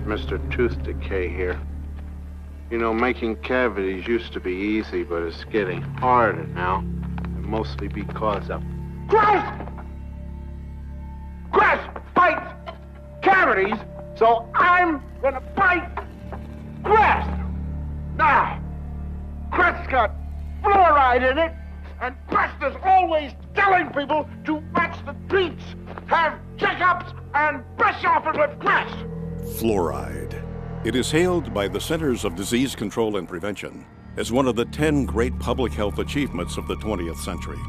Mr. Tooth Decay here. You know, making cavities used to be easy, but it's getting harder now. And mostly because of... Crest! Crest fights cavities, so I'm gonna fight Crest! Now, Crest's got fluoride in it, and Crest is always telling people to watch the treats, have checkups, and brush off it with Crest! Fluoride. It is hailed by the Centers of Disease Control and Prevention as one of the 10 great public health achievements of the 20th century.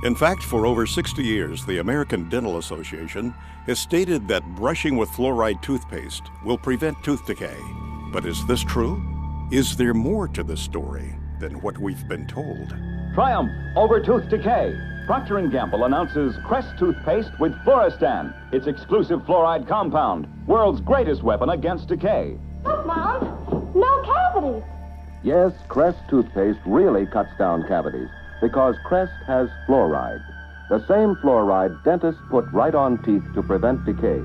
In fact, for over 60 years, the American Dental Association has stated that brushing with fluoride toothpaste will prevent tooth decay. But is this true? Is there more to this story than what we've been told? Triumph over tooth decay. Procter & Gamble announces Crest toothpaste with Fluoristan, its exclusive fluoride compound, world's greatest weapon against decay. Look, Mom, no cavities. Yes, Crest toothpaste really cuts down cavities because Crest has fluoride. The same fluoride dentists put right on teeth to prevent decay.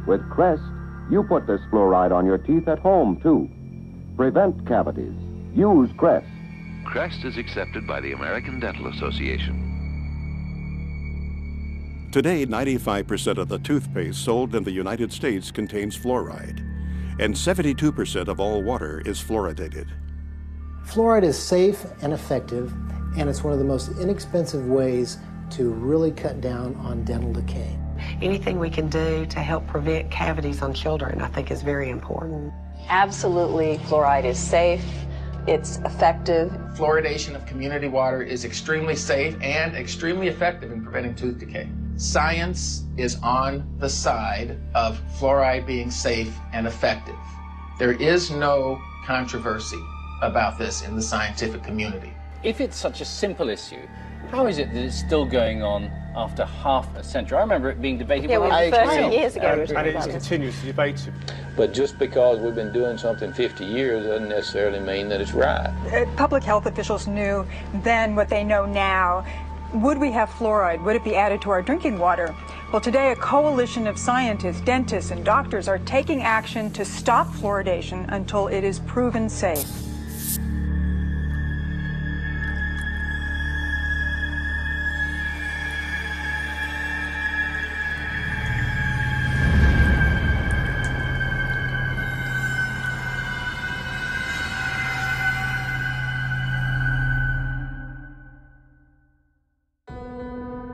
With Crest, you put this fluoride on your teeth at home, too. Prevent cavities. Use Crest. Crest is accepted by the American Dental Association. Today, 95% of the toothpaste sold in the United States contains fluoride, and 72% of all water is fluoridated. Fluoride is safe and effective, and it's one of the most inexpensive ways to really cut down on dental decay. Anything we can do to help prevent cavities on children, I think, is very important. Absolutely, fluoride is safe. It's effective. Fluoridation of community water is extremely safe and extremely effective in preventing tooth decay. Science is on the side of fluoride being safe and effective. There is no controversy about this in the scientific community. If it's such a simple issue, how is it that it's still going on after half a century? I remember it being debated when I was 30 years ago. And it's continuously debated. But just because we've been doing something 50 years doesn't necessarily mean that it's right. Public health officials knew then what they know now. Would we have fluoride? Would it be added to our drinking water? Well, today a coalition of scientists, dentists, and doctors are taking action to stop fluoridation until it is proven safe.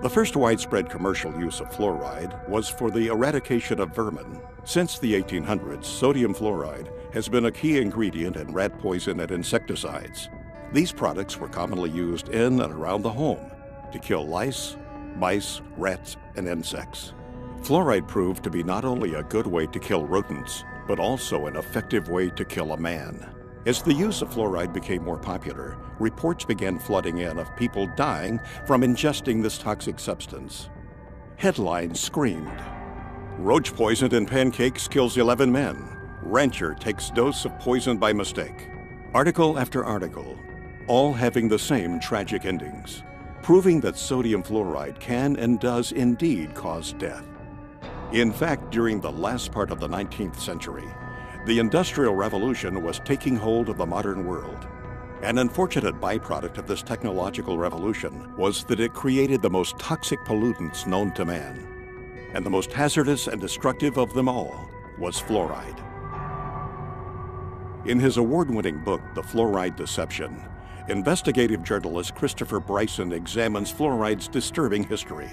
The first widespread commercial use of fluoride was for the eradication of vermin. Since the 1800s, sodium fluoride has been a key ingredient in rat poison and insecticides. These products were commonly used in and around the home to kill lice, mice, rats, and insects. Fluoride proved to be not only a good way to kill rodents, but also an effective way to kill a man. As the use of fluoride became more popular, reports began flooding in of people dying from ingesting this toxic substance. Headlines screamed, "Roach poisoned in pancakes kills 11 men. Rancher takes dose of poison by mistake." Article after article, all having the same tragic endings, proving that sodium fluoride can and does indeed cause death. In fact, during the last part of the 19th century, the Industrial Revolution was taking hold of the modern world. An unfortunate byproduct of this technological revolution was that it created the most toxic pollutants known to man. And the most hazardous and destructive of them all was fluoride. In his award-winning book, The Fluoride Deception, investigative journalist Christopher Bryson examines fluoride's disturbing history.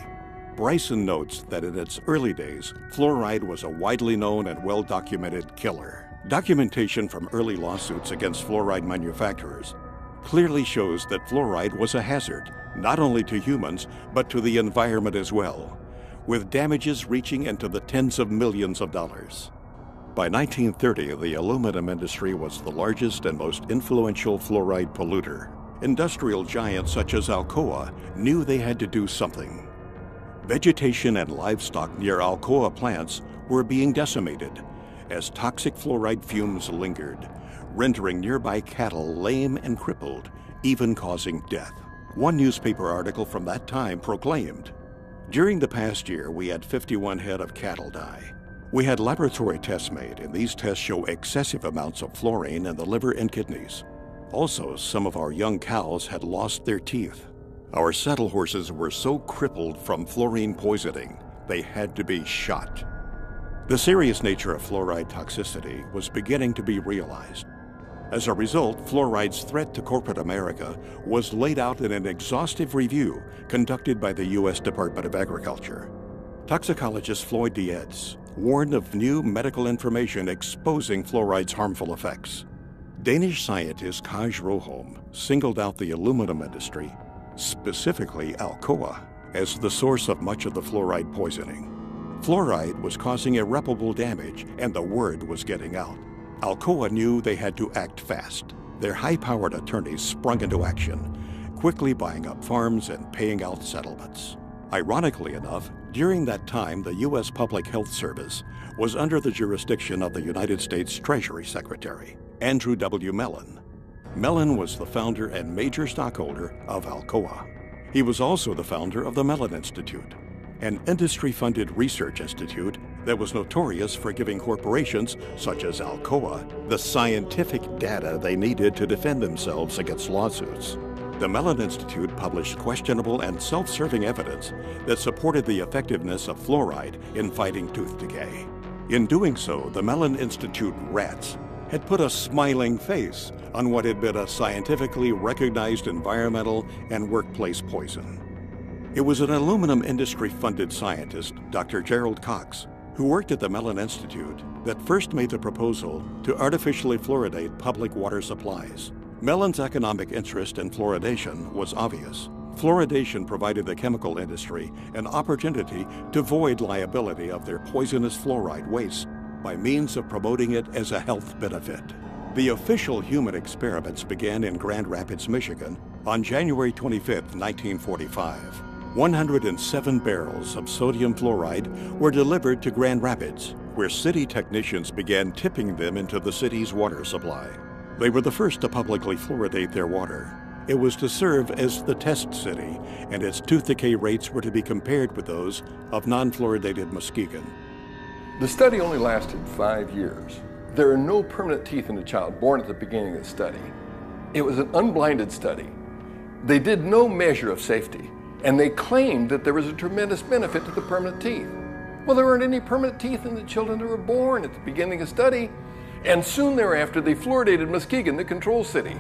Bryson notes that in its early days, fluoride was a widely known and well-documented killer. Documentation from early lawsuits against fluoride manufacturers clearly shows that fluoride was a hazard, not only to humans, but to the environment as well, with damages reaching into the tens of millions of dollars. By 1930, the aluminum industry was the largest and most influential fluoride polluter. Industrial giants such as Alcoa knew they had to do something. Vegetation and livestock near Alcoa plants were being decimated as toxic fluoride fumes lingered, rendering nearby cattle lame and crippled, even causing death. One newspaper article from that time proclaimed, "During the past year, we had 51 head of cattle die. We had laboratory tests made, and these tests show excessive amounts of fluorine in the liver and kidneys. Also, some of our young cows had lost their teeth. Our saddle horses were so crippled from fluorine poisoning, they had to be shot. The serious nature of fluoride toxicity was beginning to be realized. As a result, fluoride's threat to corporate America was laid out in an exhaustive review conducted by the U.S. Department of Agriculture. Toxicologist Floyd Dietz warned of new medical information exposing fluoride's harmful effects. Danish scientist Kaj Roholm singled out the aluminum industry, specifically Alcoa, as the source of much of the fluoride poisoning. Fluoride was causing irreparable damage, and the word was getting out. Alcoa knew they had to act fast. Their high-powered attorneys sprung into action, quickly buying up farms and paying out settlements. Ironically enough, during that time, the U.S. Public Health Service was under the jurisdiction of the United States Treasury Secretary, Andrew W. Mellon. Mellon was the founder and major stockholder of Alcoa. He was also the founder of the Mellon Institute, an industry-funded research institute that was notorious for giving corporations such as Alcoa the scientific data they needed to defend themselves against lawsuits. The Mellon Institute published questionable and self-serving evidence that supported the effectiveness of fluoride in fighting tooth decay. In doing so, the Mellon Institute rats had put a smiling face on what had been a scientifically recognized environmental and workplace poison. It was an aluminum industry-funded scientist, Dr. Gerald Cox, who worked at the Mellon Institute, that first made the proposal to artificially fluoridate public water supplies. Mellon's economic interest in fluoridation was obvious. Fluoridation provided the chemical industry an opportunity to void liability of their poisonous fluoride waste by means of promoting it as a health benefit. The official human experiments began in Grand Rapids, Michigan on January 25, 1945. 107 barrels of sodium fluoride were delivered to Grand Rapids, where city technicians began tipping them into the city's water supply. They were the first to publicly fluoridate their water. It was to serve as the test city, and its tooth decay rates were to be compared with those of non-fluoridated Muskegon. The study only lasted 5 years. There are no permanent teeth in a child born at the beginning of the study. It was an unblinded study. They did no measure of safety, and they claimed that there was a tremendous benefit to the permanent teeth. Well, there weren't any permanent teeth in the children that were born at the beginning of the study, and soon thereafter they fluoridated Muskegon, the control city.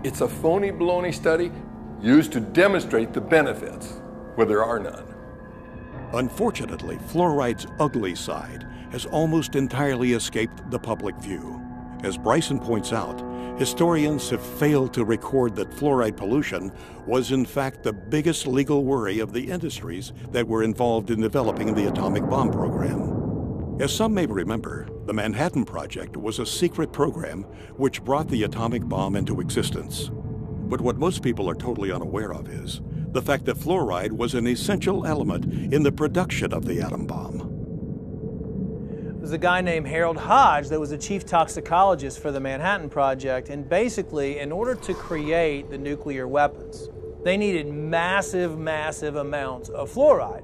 It's a phony baloney study used to demonstrate the benefits, where there are none. Unfortunately, fluoride's ugly side has almost entirely escaped the public view. As Bryson points out, historians have failed to record that fluoride pollution was in fact the biggest legal worry of the industries that were involved in developing the atomic bomb program. As some may remember, the Manhattan Project was a secret program which brought the atomic bomb into existence. But what most people are totally unaware of is the fact that fluoride was an essential element in the production of the atom bomb. There's a guy named Harold Hodge that was the chief toxicologist for the Manhattan Project, and basically, in order to create the nuclear weapons, they needed massive amounts of fluoride.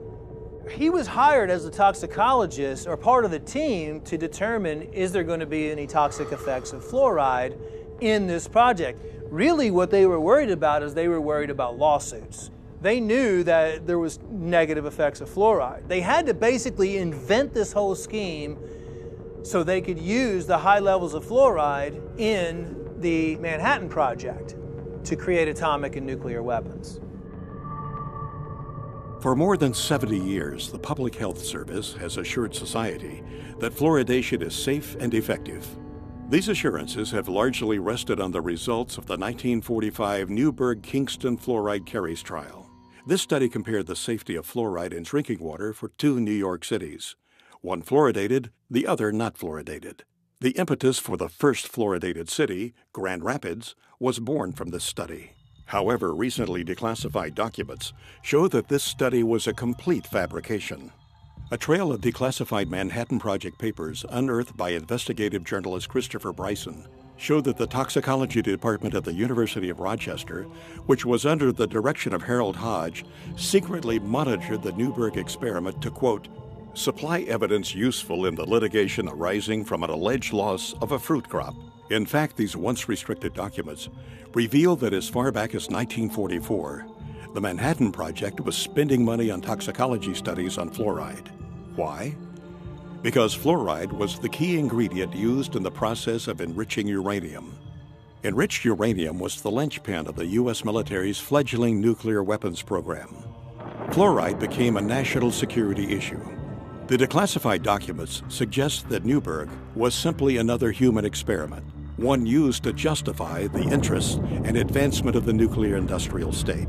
He was hired as a toxicologist or part of the team to determine, is there going to be any toxic effects of fluoride in this project? Really what they were worried about is they were worried about lawsuits. They knew that there was negative effects of fluoride. They had to basically invent this whole scheme so they could use the high levels of fluoride in the Manhattan Project to create atomic and nuclear weapons. For more than 70 years, the Public Health Service has assured society that fluoridation is safe and effective. These assurances have largely rested on the results of the 1945 Newburgh-Kingston fluoride carries trial. This study compared the safety of fluoride in drinking water for 2 New York cities, one fluoridated, the other not fluoridated. The impetus for the first fluoridated city, Grand Rapids, was born from this study. However, recently declassified documents show that this study was a complete fabrication. A trail of declassified Manhattan Project papers unearthed by investigative journalist Christopher Bryson showed that the toxicology department of the University of Rochester, which was under the direction of Harold Hodge, secretly monitored the Newburgh experiment to, quote, supply evidence useful in the litigation arising from an alleged loss of a fruit crop. In fact, these once restricted documents reveal that as far back as 1944, the Manhattan Project was spending money on toxicology studies on fluoride. Why? Because fluoride was the key ingredient used in the process of enriching uranium. Enriched uranium was the linchpin of the U.S. military's fledgling nuclear weapons program. Fluoride became a national security issue. The declassified documents suggest that Newberg was simply another human experiment, one used to justify the interests and advancement of the nuclear industrial state.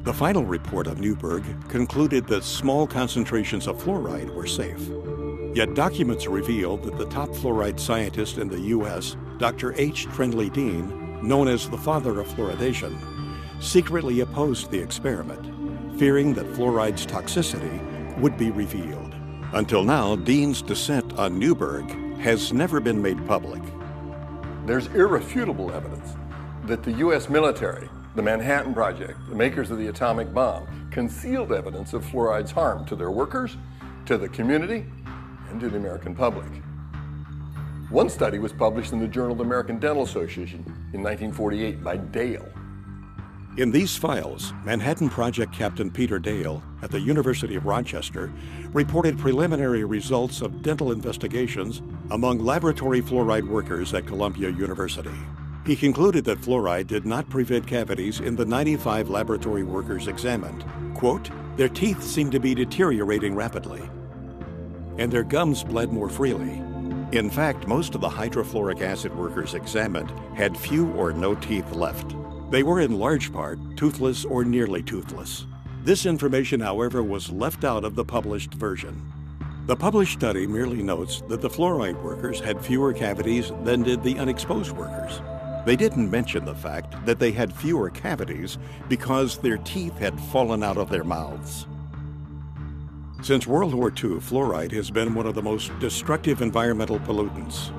The final report of Newberg concluded that small concentrations of fluoride were safe. Yet documents reveal that the top fluoride scientist in the U.S., Dr. H. Trindley Dean, known as the father of fluoridation, secretly opposed the experiment, fearing that fluoride's toxicity would be revealed. Until now, Dean's dissent on Newberg has never been made public. There's irrefutable evidence that the U.S. military, the Manhattan Project, the makers of the atomic bomb, concealed evidence of fluoride's harm to their workers, to the community, and to the American public. One study was published in the Journal of the American Dental Association in 1948 by Dale. In these files, Manhattan Project Captain Peter Dale at the University of Rochester reported preliminary results of dental investigations among laboratory fluoride workers at Columbia University. He concluded that fluoride did not prevent cavities in the 95 laboratory workers examined. Quote, "Their teeth seemed to be deteriorating rapidly, and their gums bled more freely. In fact, most of the hydrofluoric acid workers examined had few or no teeth left. They were in large part toothless or nearly toothless. This information, however, was left out of the published version. The published study merely notes that the fluoride workers had fewer cavities than did the unexposed workers. They didn't mention the fact that they had fewer cavities because their teeth had fallen out of their mouths." Since World War II, fluoride has been one of the most destructive environmental pollutants.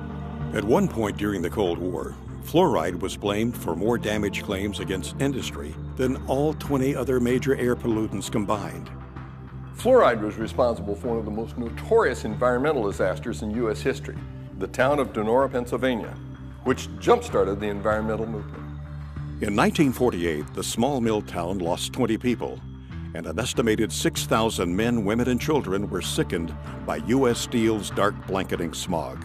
At one point during the Cold War, fluoride was blamed for more damage claims against industry than all 20 other major air pollutants combined. Fluoride was responsible for one of the most notorious environmental disasters in U.S. history, the town of Donora, Pennsylvania, which jump-started the environmental movement. In 1948, the small mill town lost 20 people, and an estimated 6,000 men, women, and children were sickened by U.S. Steel's dark blanketing smog.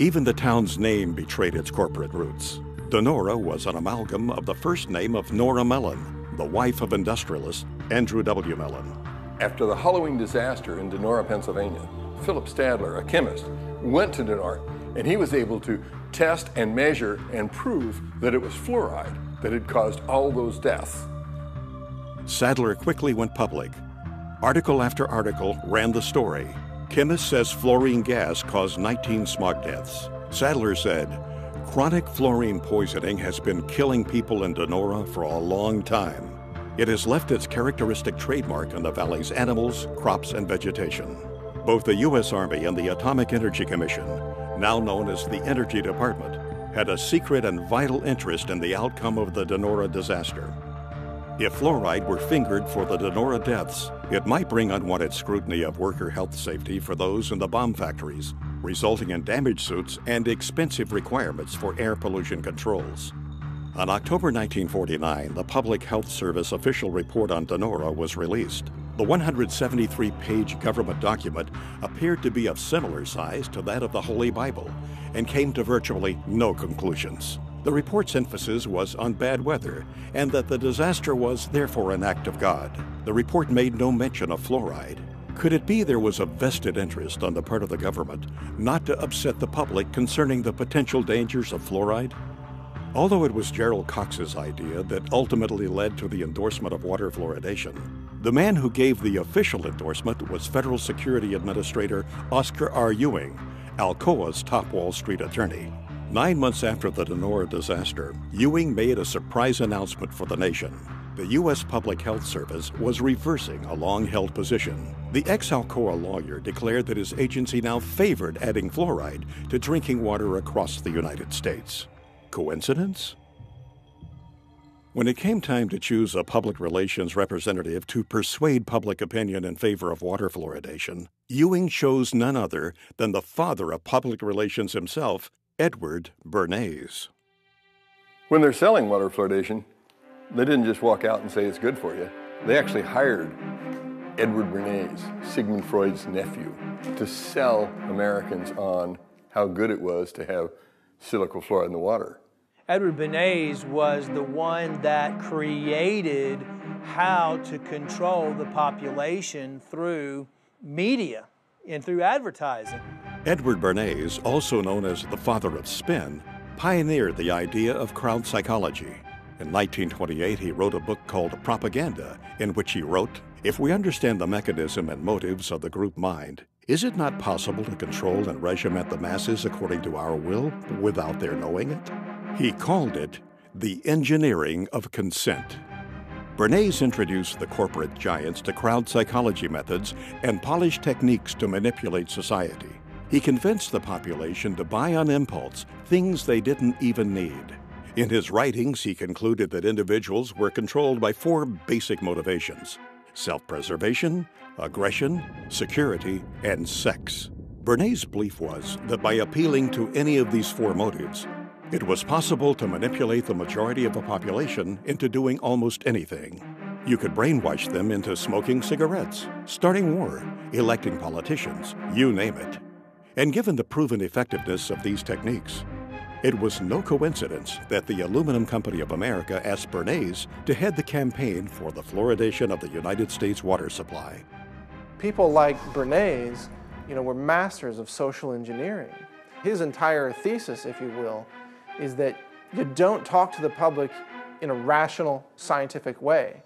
Even the town's name betrayed its corporate roots. Donora was an amalgam of the first name of Nora Mellon, the wife of industrialist Andrew W. Mellon. After the Halloween disaster in Donora, Pennsylvania, Philip Stadler, a chemist, went to Donora, and he was able to test and measure and prove that it was fluoride that had caused all those deaths. Sadler quickly went public. Article after article ran the story. Chemist says fluorine gas caused 19 smog deaths. Sadler said, "Chronic fluorine poisoning has been killing people in Donora for a long time. It has left its characteristic trademark on the valley's animals, crops, and vegetation." Both the U.S. Army and the Atomic Energy Commission, now known as the Energy Department, had a secret and vital interest in the outcome of the Donora disaster. If fluoride were fingered for the Donora deaths, it might bring unwanted scrutiny of worker health safety for those in the bomb factories, resulting in damage suits and expensive requirements for air pollution controls. On October 1949, the Public Health Service official report on Donora was released. The 173-page government document appeared to be of similar size to that of the Holy Bible and came to virtually no conclusions. The report's emphasis was on bad weather and that the disaster was therefore an act of God. The report made no mention of fluoride. Could it be there was a vested interest on the part of the government not to upset the public concerning the potential dangers of fluoride? Although it was Gerald Cox's idea that ultimately led to the endorsement of water fluoridation, the man who gave the official endorsement was Federal Security Administrator Oscar R. Ewing, Alcoa's top Wall Street attorney. 9 months after the Donora disaster, Ewing made a surprise announcement for the nation. The U.S. Public Health Service was reversing a long-held position. The ex-Alcoa lawyer declared that his agency now favored adding fluoride to drinking water across the United States. Coincidence? When it came time to choose a public relations representative to persuade public opinion in favor of water fluoridation, Ewing chose none other than the father of public relations himself, Edward Bernays. When they're selling water fluoridation, they didn't just walk out and say it's good for you. They actually hired Edward Bernays, Sigmund Freud's nephew, to sell Americans on how good it was to have silicon fluoride in the water. Edward Bernays was the one that created how to control the population through media and through advertising. Edward Bernays, also known as the father of spin, pioneered the idea of crowd psychology. In 1928, he wrote a book called Propaganda, in which he wrote, "If we understand the mechanism and motives of the group mind, is it not possible to control and regiment the masses according to our will without their knowing it?" He called it the engineering of consent. Bernays introduced the corporate giants to crowd psychology methods and polished techniques to manipulate society. He convinced the population to buy on impulse things they didn't even need. In his writings, he concluded that individuals were controlled by 4 basic motivations: self-preservation, aggression, security, and sex. Bernays' belief was that by appealing to any of these 4 motives, it was possible to manipulate the majority of a population into doing almost anything. You could brainwash them into smoking cigarettes, starting war, electing politicians, you name it. And given the proven effectiveness of these techniques, it was no coincidence that the Aluminum Company of America asked Bernays to head the campaign for the fluoridation of the United States water supply. People like Bernays, were masters of social engineering. His entire thesis, if you will, is that you don't talk to the public in a rational, scientific way.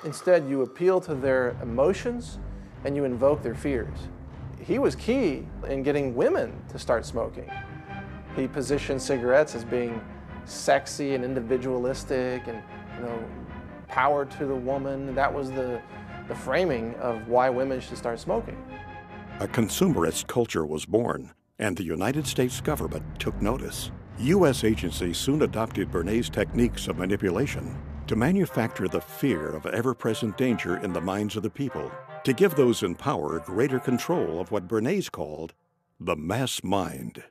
Instead, you appeal to their emotions and you invoke their fears. He was key in getting women to start smoking. He positioned cigarettes as being sexy and individualistic and, power to the woman. That was the framing of why women should start smoking. A consumerist culture was born, and the United States government took notice. U.S. agencies soon adopted Bernays' techniques of manipulation to manufacture the fear of ever-present danger in the minds of the people, to give those in power greater control of what Bernays called the mass mind.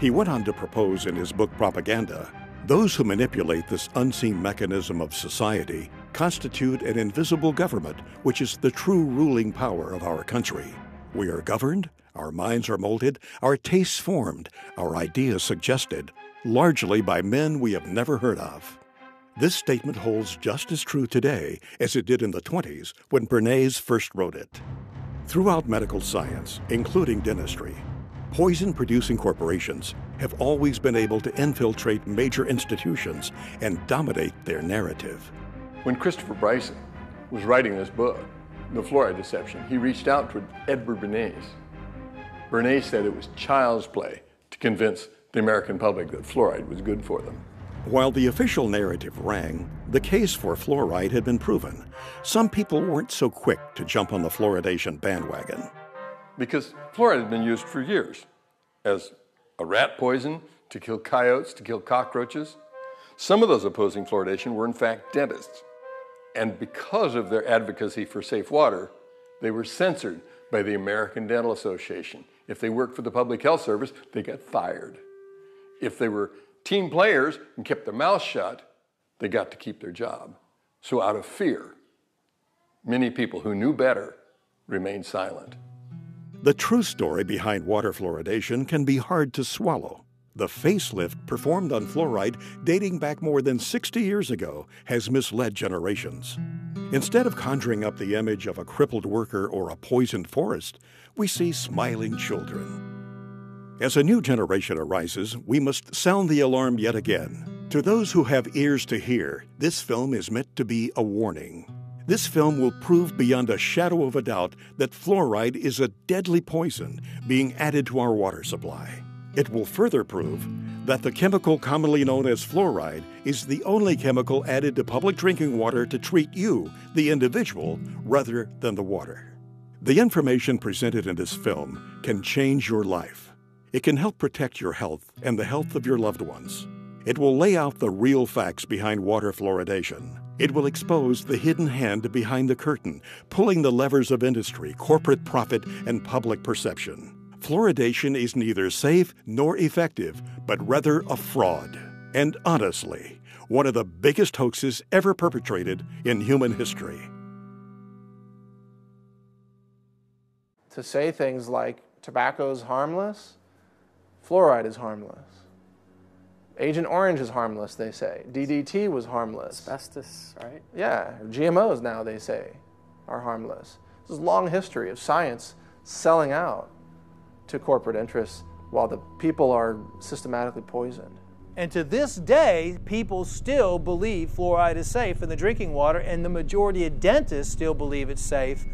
He went on to propose in his book Propaganda, those who manipulate this unseen mechanism of society constitute an invisible government, which is the true ruling power of our country. We are governed, our minds are molded, our tastes formed, our ideas suggested, largely by men we have never heard of. This statement holds just as true today as it did in the 20s when Bernays first wrote it. Throughout medical science, including dentistry, poison-producing corporations have always been able to infiltrate major institutions and dominate their narrative. When Christopher Bryson was writing this book, The Fluoride Deception, he reached out to Edward Bernays. Bernays said it was child's play to convince the American public that fluoride was good for them. While the official narrative rang, the case for fluoride had been proven. Some people weren't so quick to jump on the fluoridation bandwagon. Because fluoride had been used for years as a rat poison, to kill coyotes, to kill cockroaches. Some of those opposing fluoridation were in fact dentists. And because of their advocacy for safe water, they were censored by the American Dental Association. If they worked for the Public Health Service, they got fired. If they were team players and kept their mouths shut, they got to keep their job. So out of fear, many people who knew better remained silent. The true story behind water fluoridation can be hard to swallow. The facelift performed on fluoride dating back more than 60 years ago has misled generations. Instead of conjuring up the image of a crippled worker or a poisoned forest, we see smiling children. As a new generation arises, we must sound the alarm yet again. To those who have ears to hear, this film is meant to be a warning. This film will prove beyond a shadow of a doubt that fluoride is a deadly poison being added to our water supply. It will further prove that the chemical commonly known as fluoride is the only chemical added to public drinking water to treat you, the individual, rather than the water. The information presented in this film can change your life. It can help protect your health and the health of your loved ones. It will lay out the real facts behind water fluoridation. It will expose the hidden hand behind the curtain, pulling the levers of industry, corporate profit, and public perception. Fluoridation is neither safe nor effective, but rather a fraud. And honestly, one of the biggest hoaxes ever perpetrated in human history. To say things like tobacco is harmless, fluoride is harmless. Agent Orange is harmless, they say. DDT was harmless. Asbestos, right? Yeah, GMOs now, they say, are harmless. This is a long history of science selling out to corporate interests while the people are systematically poisoned. And to this day, people still believe fluoride is safe in the drinking water, and the majority of dentists still believe it's safe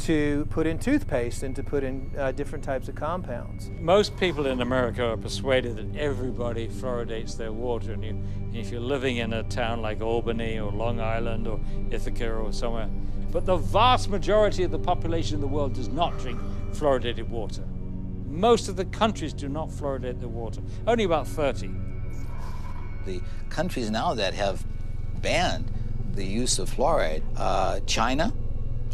to put in toothpaste and to put in different types of compounds. Most people in America are persuaded that everybody fluoridates their water, and if you're living in a town like Albany or Long Island or Ithaca or somewhere, but the vast majority of the population in the world does not drink fluoridated water. Most of the countries do not fluoridate their water, only about 30. The countries now that have banned the use of fluoride, China,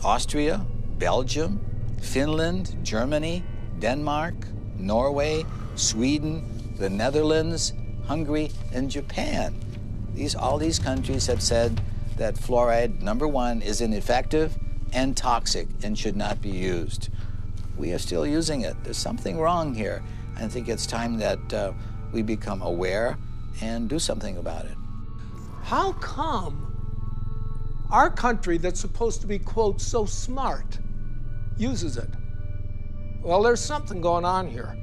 Austria, Belgium, Finland, Germany, Denmark, Norway, Sweden, the Netherlands, Hungary, and Japan. All these countries have said that fluoride, number one, is ineffective and toxic and should not be used. We are still using it. There's something wrong here. I think it's time that we become aware and do something about it. How come our country that's supposed to be, quote, so smart, uses it? Well, there's something going on here.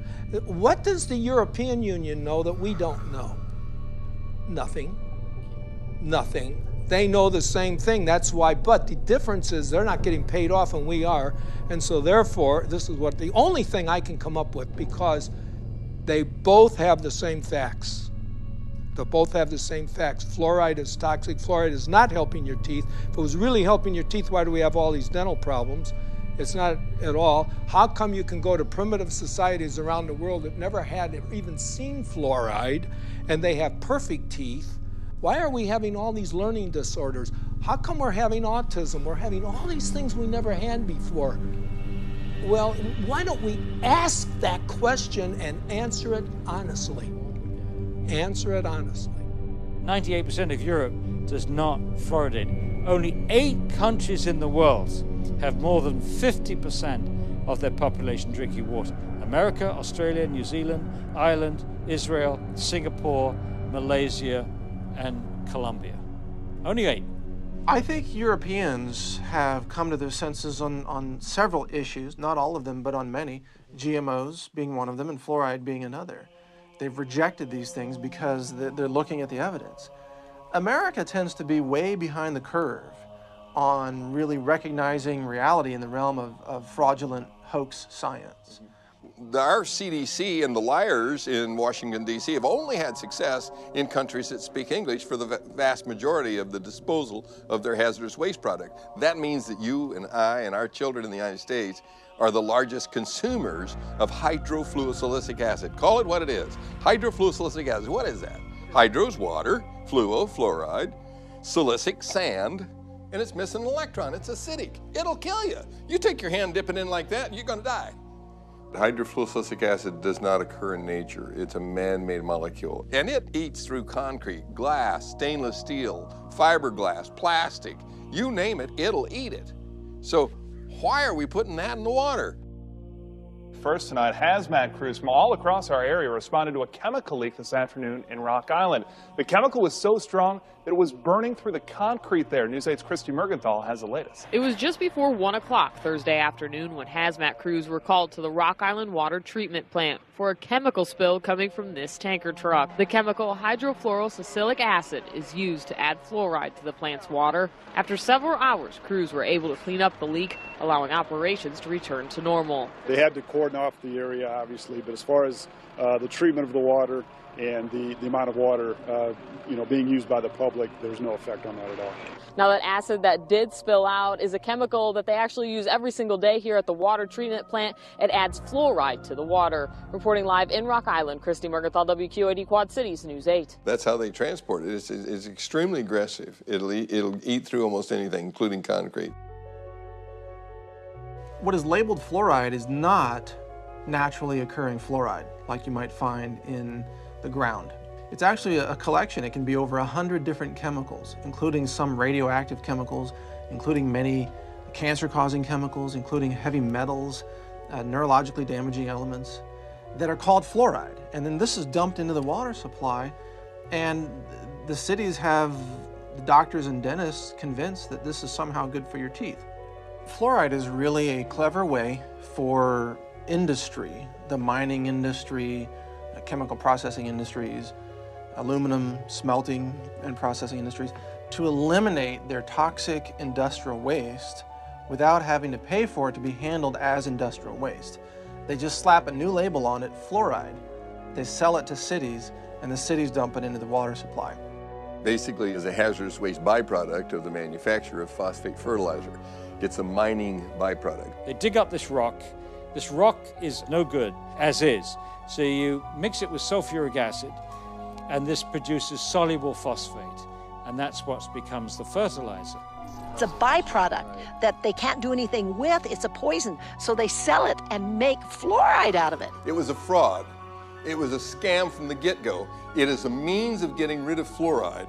What does the European Union know that we don't know? Nothing. Nothing. They know the same thing, that's why, but the difference is they're not getting paid off and we are, and so therefore, this is what the only thing I can come up with, because they both have the same facts. They both have the same facts. Fluoride is toxic. Fluoride is not helping your teeth. If it was really helping your teeth, why do we have all these dental problems? It's not at all. How come you can go to primitive societies around the world that never had or even seen fluoride, and they have perfect teeth? Why are we having all these learning disorders? How come we're having autism? We're having all these things we never had before. Well, why don't we ask that question and answer it honestly? Answer it honestly. 98% of Europe does not fluoridate. Only 8 countries in the world have more than 50% of their population drinking water. America, Australia, New Zealand, Ireland, Israel, Singapore, Malaysia, and Colombia. Only 8. I think Europeans have come to their senses on several issues, not all of them, but on many, GMOs being one of them and fluoride being another. They've rejected these things because they're looking at the evidence. America tends to be way behind the curve on really recognizing reality in the realm of fraudulent hoax science. Our CDC and the liars in Washington, D.C. have only had success in countries that speak English for the vast majority of the disposal of their hazardous waste product. That means that you and I and our children in the United States are the largest consumers of hydrofluosilicic acid. Call it what it is. Hydrofluosilicic acid, what is that? Hydro is water, fluo, fluoride, silicic, sand, and it's missing an electron. It's acidic. It'll kill you. You take your hand, dip it in like that, you're gonna die. Hydrofluosilicic acid does not occur in nature. It's a man-made molecule. And it eats through concrete, glass, stainless steel, fiberglass, plastic. You name it, it'll eat it. So why are we putting that in the water? First tonight, hazmat crews from all across our area responded to a chemical leak this afternoon in Rock Island. The chemical was so strong that it was burning through the concrete there. News 8's Christy Mergenthal has the latest. It was just before 1 o'clock Thursday afternoon when hazmat crews were called to the Rock Island water treatment plant for a chemical spill coming from this tanker truck. The chemical hydrofluorosilicic acid is used to add fluoride to the plant's water. After several hours, crews were able to clean up the leak, allowing operations to return to normal. They had to cordon off the area, obviously, but as far as the treatment of the water and the amount of water being used by the public, there's no effect on that at all. Now, that acid that did spill out is a chemical that they actually use every single day here at the water treatment plant. It adds fluoride to the water. Reporter Reporting live in Rock Island, Christy Mergenthal, WQAD Quad Cities News 8. That's how they transport it. It's extremely aggressive. It'll eat through almost anything, including concrete. What is labeled fluoride is not naturally occurring fluoride like you might find in the ground. It's actually a collection. It can be over 100 different chemicals, including some radioactive chemicals, including many cancer-causing chemicals, including heavy metals, neurologically damaging elements that are called fluoride. And then this is dumped into the water supply, and the cities have the doctors and dentists convinced that this is somehow good for your teeth. Fluoride is really a clever way for industry, the mining industry, chemical processing industries, aluminum smelting and processing industries, to eliminate their toxic industrial waste without having to pay for it to be handled as industrial waste. They just slap a new label on it, fluoride. They sell it to cities, and the cities dump it into the water supply. Basically, it's a hazardous waste byproduct of the manufacture of phosphate fertilizer. It's a mining byproduct. They dig up this rock. This rock is no good, as is. So you mix it with sulfuric acid, and this produces soluble phosphate, and that's what becomes the fertilizer. It's a byproduct that they can't do anything with. It's a poison, so they sell it and make fluoride out of it. It was a fraud. It was a scam from the get-go. It is a means of getting rid of fluoride.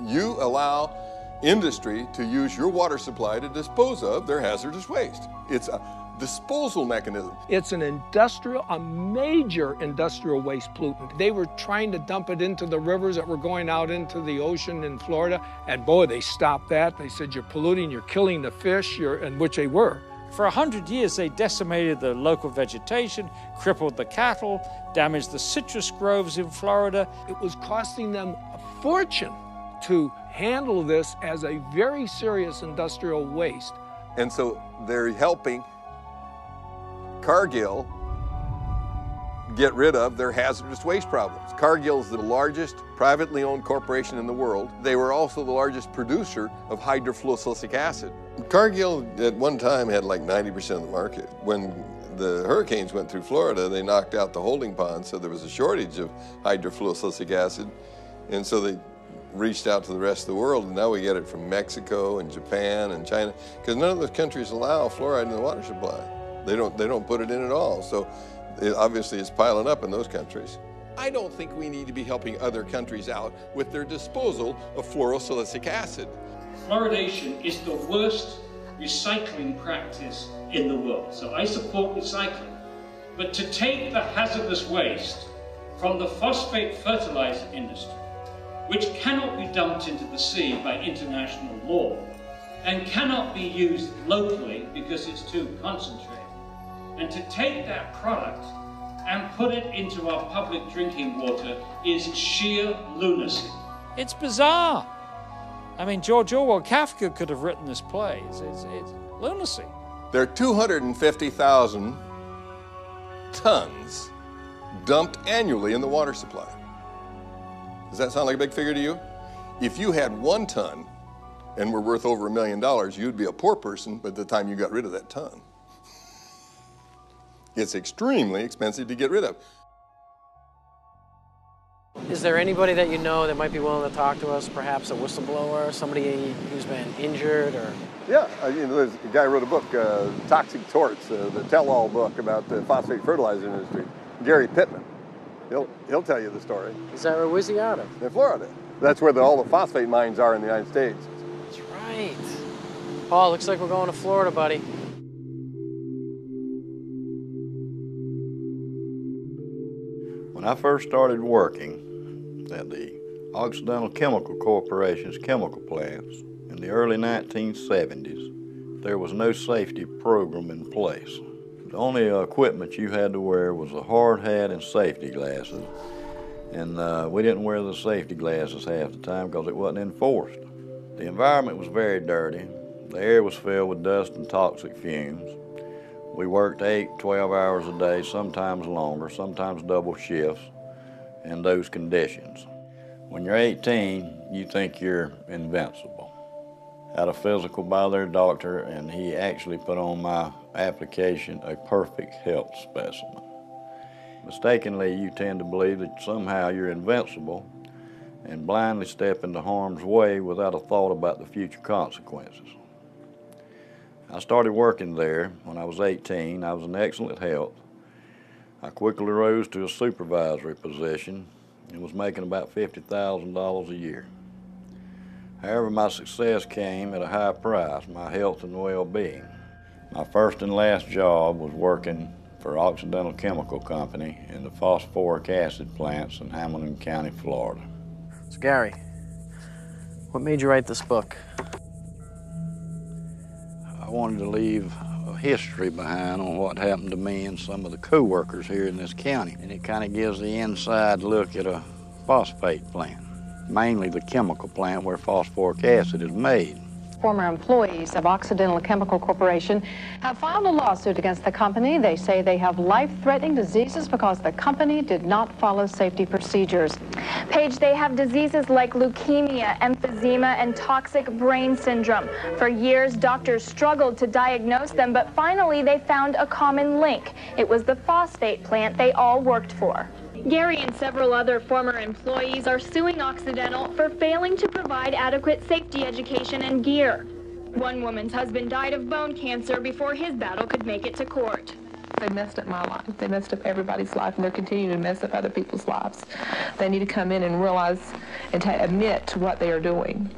You allow industry to use your water supply to dispose of their hazardous waste. It's a disposal mechanism. It's a major industrial waste pollutant. They were trying to dump it into the rivers that were going out into the ocean in Florida, and boy, they stopped that. They said, you're polluting, you're killing the fish, and which they were. For 100 years, they decimated the local vegetation, crippled the cattle, damaged the citrus groves in Florida. It was costing them a fortune to handle this as a very serious industrial waste. And so they're helping Cargill get rid of their hazardous waste problems. Cargill is the largest privately owned corporation in the world. They were also the largest producer of hydrofluorosilicic acid. Cargill at one time had like 90% of the market. When the hurricanes went through Florida, they knocked out the holding pond, so there was a shortage of hydrofluorosilicic acid, and so they reached out to the rest of the world, and now we get it from Mexico and Japan and China, because none of those countries allow fluoride in the water supply. They don't put it in at all, so obviously it's piling up in those countries. I don't think we need to be helping other countries out with their disposal of fluorosilicic acid. Fluoridation is the worst recycling practice in the world, so I support recycling. But to take the hazardous waste from the phosphate fertilizer industry, which cannot be dumped into the sea by international law, and cannot be used locally because it's too concentrated, and to take that product and put it into our public drinking water is sheer lunacy. It's bizarre. I mean, George Orwell, Kafka could have written this play. It's lunacy. There are 250,000 tons dumped annually in the water supply. Does that sound like a big figure to you? If you had 1 ton and were worth over $1 million, you'd be a poor person by the time you got rid of that ton. It's extremely expensive to get rid of. Is there anybody that you know that might be willing to talk to us, perhaps a whistleblower, somebody who's been injured or? Yeah, there's a guy who wrote a book, Toxic Torts, the tell-all book about the phosphate fertilizer industry, Gary Pittman. He'll tell you the story. Is that where's he out of? In Florida. That's where all the phosphate mines are in the United States. That's right. Paul, looks like we're going to Florida, buddy. When I first started working at the Occidental Chemical Corporation's chemical plants in the early 1970s, there was no safety program in place. The only equipment you had to wear was a hard hat and safety glasses, and we didn't wear the safety glasses half the time because it wasn't enforced. The environment was very dirty. The air was filled with dust and toxic fumes. We worked 8, 12 hours a day, sometimes longer, sometimes double shifts in those conditions. When you're 18, you think you're invincible. Had a physical by their doctor, and he actually put on my application a perfect health specimen. Mistakenly, you tend to believe that somehow you're invincible and blindly step into harm's way without a thought about the future consequences. I started working there when I was 18. I was in excellent health. I quickly rose to a supervisory position and was making about $50,000 a year. However, my success came at a high price, my health and well-being. My first and last job was working for Occidental Chemical Company in the phosphoric acid plants in Hamilton County, Florida. So Gary, what made you write this book? I wanted to leave a history behind on what happened to me and some of the co-workers here in this county. And it kind of gives the inside look at a phosphate plant, mainly the chemical plant where phosphoric acid is made. Former employees of Occidental Chemical Corporation have filed a lawsuit against the company. They say they have life-threatening diseases because the company did not follow safety procedures. Paige, they have diseases like leukemia, emphysema, and toxic brain syndrome. For years, doctors struggled to diagnose them, but finally they found a common link. It was the phosphate plant they all worked for. Gary and several other former employees are suing Occidental for failing to provide adequate safety education and gear. One woman's husband died of bone cancer before his battle could make it to court. They messed up my life. They messed up everybody's life, and they're continuing to mess up other people's lives. They need to come in and realize and admit to what they are doing.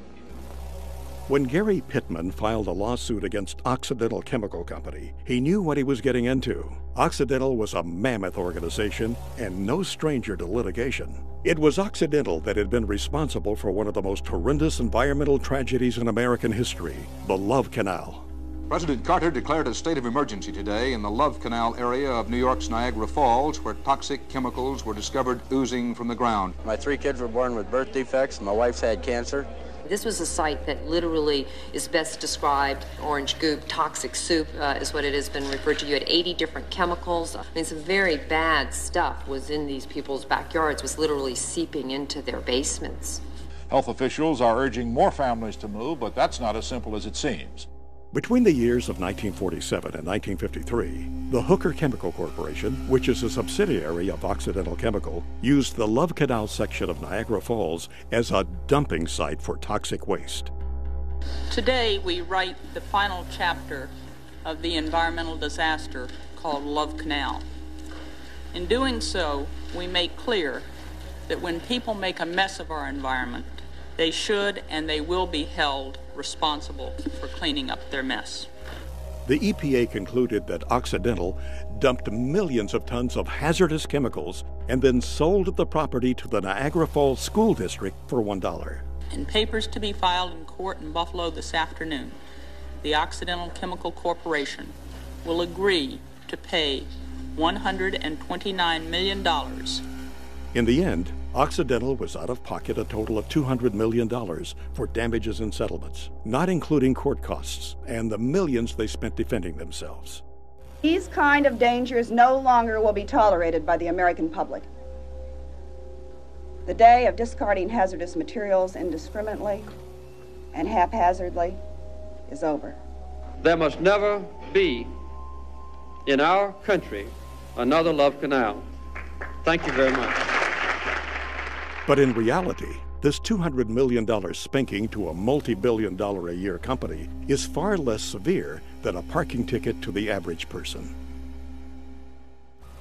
When Gary Pittman filed a lawsuit against Occidental Chemical Company, he knew what he was getting into. Occidental was a mammoth organization and no stranger to litigation. It was Occidental that had been responsible for one of the most horrendous environmental tragedies in American history, the Love Canal. President Carter declared a state of emergency today in the Love Canal area of New York's Niagara Falls, where toxic chemicals were discovered oozing from the ground. My 3 kids were born with birth defects. My wife's had cancer. This was a site that literally is best described, orange goop, toxic soup is what it has been referred to. You had 80 different chemicals. I mean, some very bad stuff was in these people's backyards, was literally seeping into their basements. Health officials are urging more families to move, but that's not as simple as it seems. Between the years of 1947 and 1953, the Hooker Chemical Corporation, which is a subsidiary of Occidental Chemical, used the Love Canal section of Niagara Falls as a dumping site for toxic waste. Today, we write the final chapter of the environmental disaster called Love Canal. In doing so, we make clear that when people make a mess of our environment, they should and they will be held responsible for cleaning up their mess. The EPA concluded that Occidental dumped millions of tons of hazardous chemicals and then sold the property to the Niagara Falls School District for $1. In papers to be filed in court in Buffalo this afternoon, the Occidental Chemical Corporation will agree to pay $129 million. In the end, Occidental was out of pocket a total of $200 million for damages and settlements, not including court costs and the millions they spent defending themselves. These kind of dangers no longer will be tolerated by the American public. The day of discarding hazardous materials indiscriminately and haphazardly is over. There must never be in our country another Love Canal. Thank you very much. But in reality, this $200 million spanking to a multi-billion-dollar-a-year company is far less severe than a parking ticket to the average person.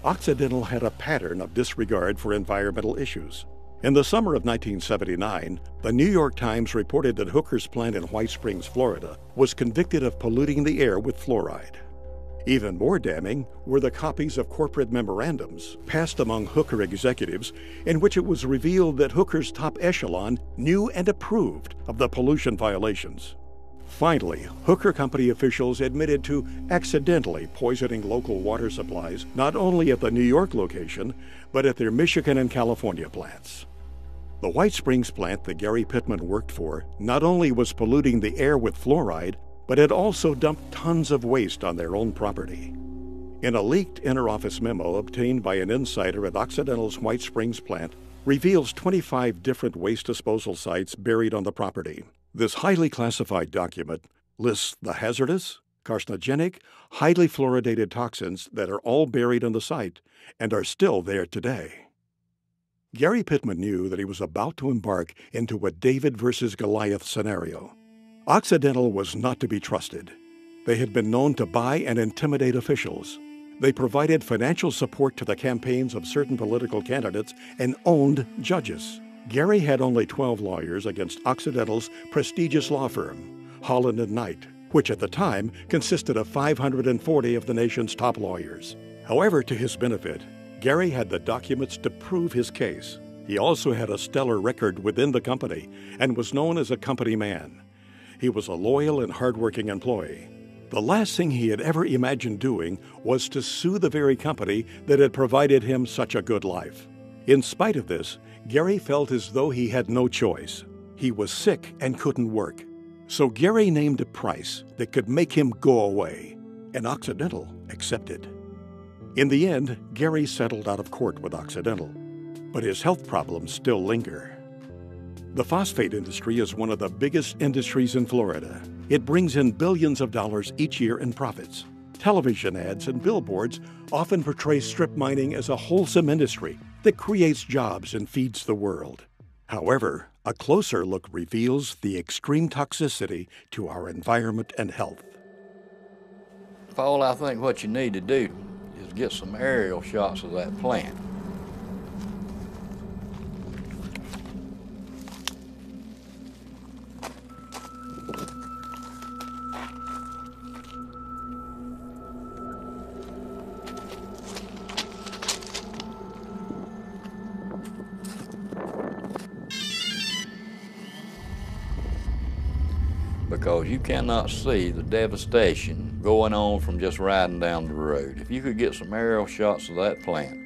Occidental had a pattern of disregard for environmental issues. In the summer of 1979, the New York Times reported that Hooker's plant in White Springs, Florida, was convicted of polluting the air with fluoride. Even more damning were the copies of corporate memorandums passed among Hooker executives in which it was revealed that Hooker's top echelon knew and approved of the pollution violations. Finally, Hooker Company officials admitted to accidentally poisoning local water supplies not only at the New York location, but at their Michigan and California plants. The White Springs plant that Gary Pittman worked for not only was polluting the air with fluoride, but had also dumped tons of waste on their own property. In a leaked interoffice memo obtained by an insider at Occidental's White Springs plant, reveals 25 different waste disposal sites buried on the property. This highly classified document lists the hazardous, carcinogenic, highly fluoridated toxins that are all buried in the site and are still there today. Gary Pittman knew that he was about to embark into a David versus Goliath scenario. Occidental was not to be trusted. They had been known to buy and intimidate officials. They provided financial support to the campaigns of certain political candidates and owned judges. Gary had only 12 lawyers against Occidental's prestigious law firm, Holland & Knight, which at the time consisted of 540 of the nation's top lawyers. However, to his benefit, Gary had the documents to prove his case. He also had a stellar record within the company and was known as a company man. He was a loyal and hardworking employee. The last thing he had ever imagined doing was to sue the very company that had provided him such a good life. In spite of this, Gary felt as though he had no choice. He was sick and couldn't work. So Gary named a price that could make him go away, and Occidental accepted. In the end, Gary settled out of court with Occidental, but his health problems still linger. The phosphate industry is one of the biggest industries in Florida. It brings in billions of dollars each year in profits. Television ads and billboards often portray strip mining as a wholesome industry that creates jobs and feeds the world. However, a closer look reveals the extreme toxicity to our environment and health. Paul, I think what you need to do is get some aerial shots of that plant. Because you cannot see the devastation going on from just riding down the road. If you could get some aerial shots of that plant,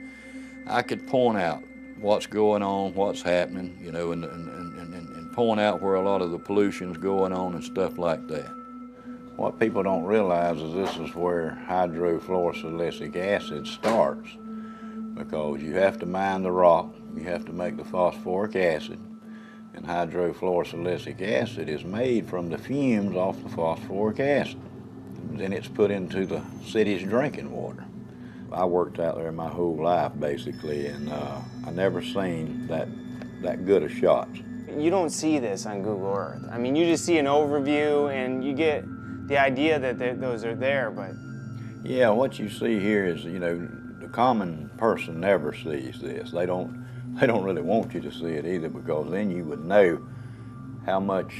I could point out what's going on, what's happening, you know, and point out where a lot of the pollution's going on and stuff like that. What people don't realize is this is where hydrofluorosilicic acid starts, because you have to mine the rock, you have to make the phosphoric acid, and hydrofluorosilicic acid is made from the fumes off the phosphoric acid. Then it's put into the city's drinking water. I worked out there my whole life, basically, and I never seen that good of shots. You don't see this on Google Earth. I mean, you just see an overview and you get the idea that those are there, but... Yeah, what you see here is, you know, the common person never sees this. They don't really want you to see it either, because then you would know how much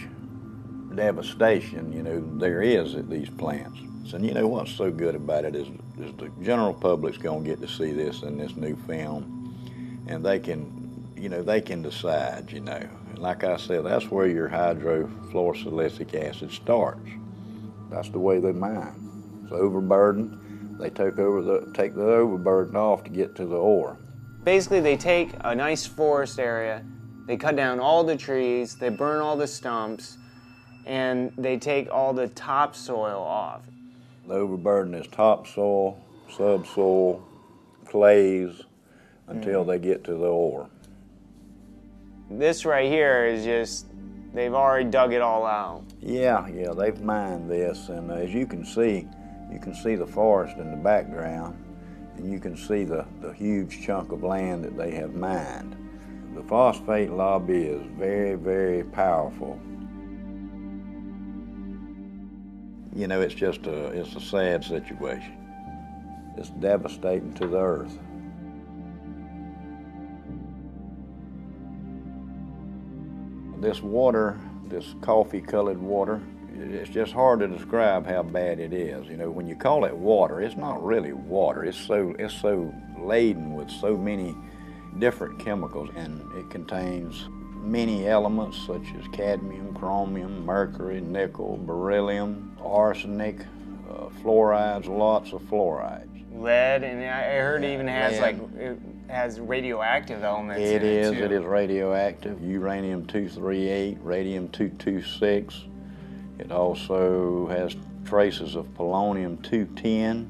devastation, you know, there is at these plants. And you know what's so good about it is the general public's going to get to see this in this new film, and they can, you know, they can decide, you know. And like I said, that's where your hydrofluorosilicic acid starts. That's the way they mine. It's overburdened. They take the overburden off to get to the ore. Basically, they take a nice forest area, they cut down all the trees, they burn all the stumps, and they take all the topsoil off. The overburden is topsoil, subsoil, clays, until they get to the ore. This right here is just, they've already dug it all out. Yeah, they've mined this, and as you can see the forest in the background, and you can see the huge chunk of land that they have mined. The phosphate lobby is very, very powerful. You know, it's a sad situation. It's devastating to the earth. This water, this coffee-colored water, it's just hard to describe how bad it is. You know, when you call it water, it's not really water. It's so laden with so many different chemicals, and it contains many elements such as cadmium, chromium, mercury, nickel, beryllium, arsenic, fluorides, lots of fluorides. Lead, and I heard it even has it has radioactive elements in it too. It is radioactive. Uranium-238, radium-226. It also has traces of polonium-210.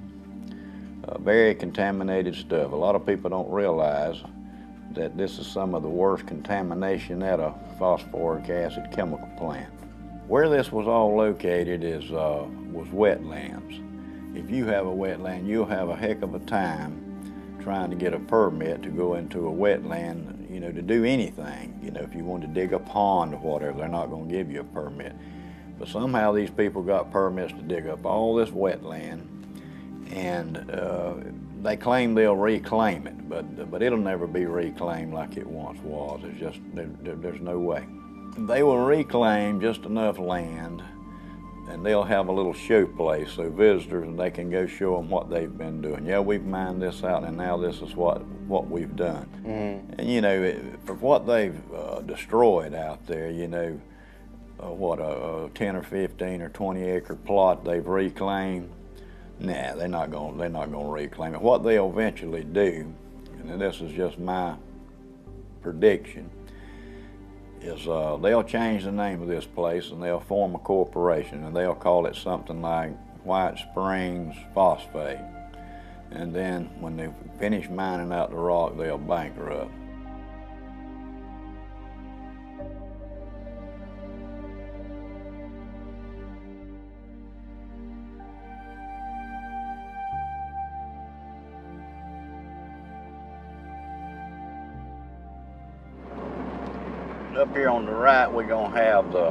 Very contaminated stuff. A lot of people don't realize that this is some of the worst contamination at a phosphoric acid chemical plant. Where this was all located was wetlands. If you have a wetland, you'll have a heck of a time trying to get a permit to go into a wetland, you know, to do anything. You know, if you want to dig a pond or whatever, they're not going to give you a permit. But somehow these people got permits to dig up all this wetland, and they claim they'll reclaim it, but it'll never be reclaimed like it once was. It's just, there's no way. They will reclaim just enough land, and they'll have a little show place so visitors, and they can go show them what they've been doing. Yeah, we've mined this out, and now this is what we've done. Mm-hmm. And you know, for what they've destroyed out there, you know, what a 10 or 15 or 20 acre plot they've reclaimed. Nah, they're not going to reclaim it. What they'll eventually do, and this is just my prediction, is they'll change the name of this place and they'll form a corporation, and they'll call it something like White Springs Phosphate. And then when they finish mining out the rock, they'll bankrupt. Up here on the right, we're going to have the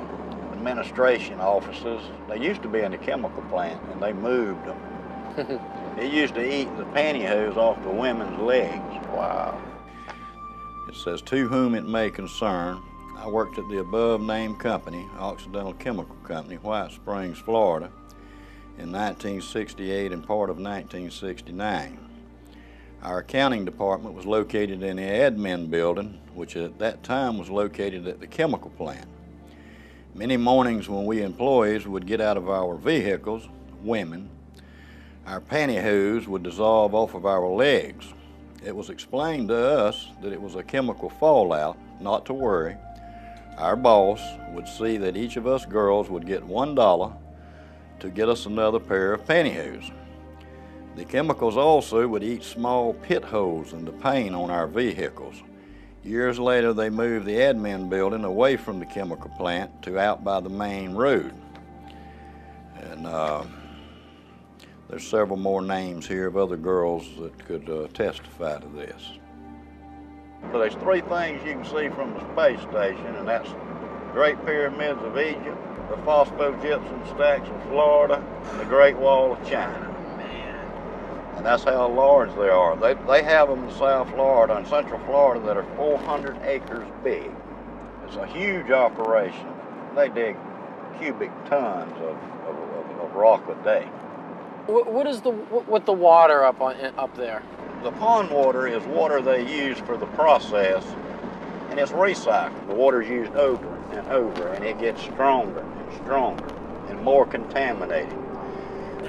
administration offices. They used to be in the chemical plant, and they moved them. It used to eat the pantyhose off the women's legs. Wow. It says, "To whom it may concern, I worked at the above-named company, Occidental Chemical Company, White Springs, Florida, in 1968 and part of 1969. Our accounting department was located in the admin building, which at that time was located at the chemical plant. Many mornings when we employees would get out of our vehicles, women, our pantyhose would dissolve off of our legs. It was explained to us that it was a chemical fallout, not to worry. Our boss would see that each of us girls would get $1 to get us another pair of pantyhose. The chemicals also would eat small pit holes in the paint on our vehicles. Years later, they moved the admin building away from the chemical plant to out by the main road. And there's several more names here of other girls that could testify to this. So there's three things you can see from the space station, and that's the Great Pyramids of Egypt, the phosphogypsum stacks of Florida, and the Great Wall of China. And that's how large they are. They have them in South Florida and Central Florida that are 400 acres big. It's a huge operation. They dig cubic tons of rock a day. What is with the water up there? The pond water is water they use for the process, and it's recycled. The water's used over and over, and it gets stronger and stronger and more contaminated.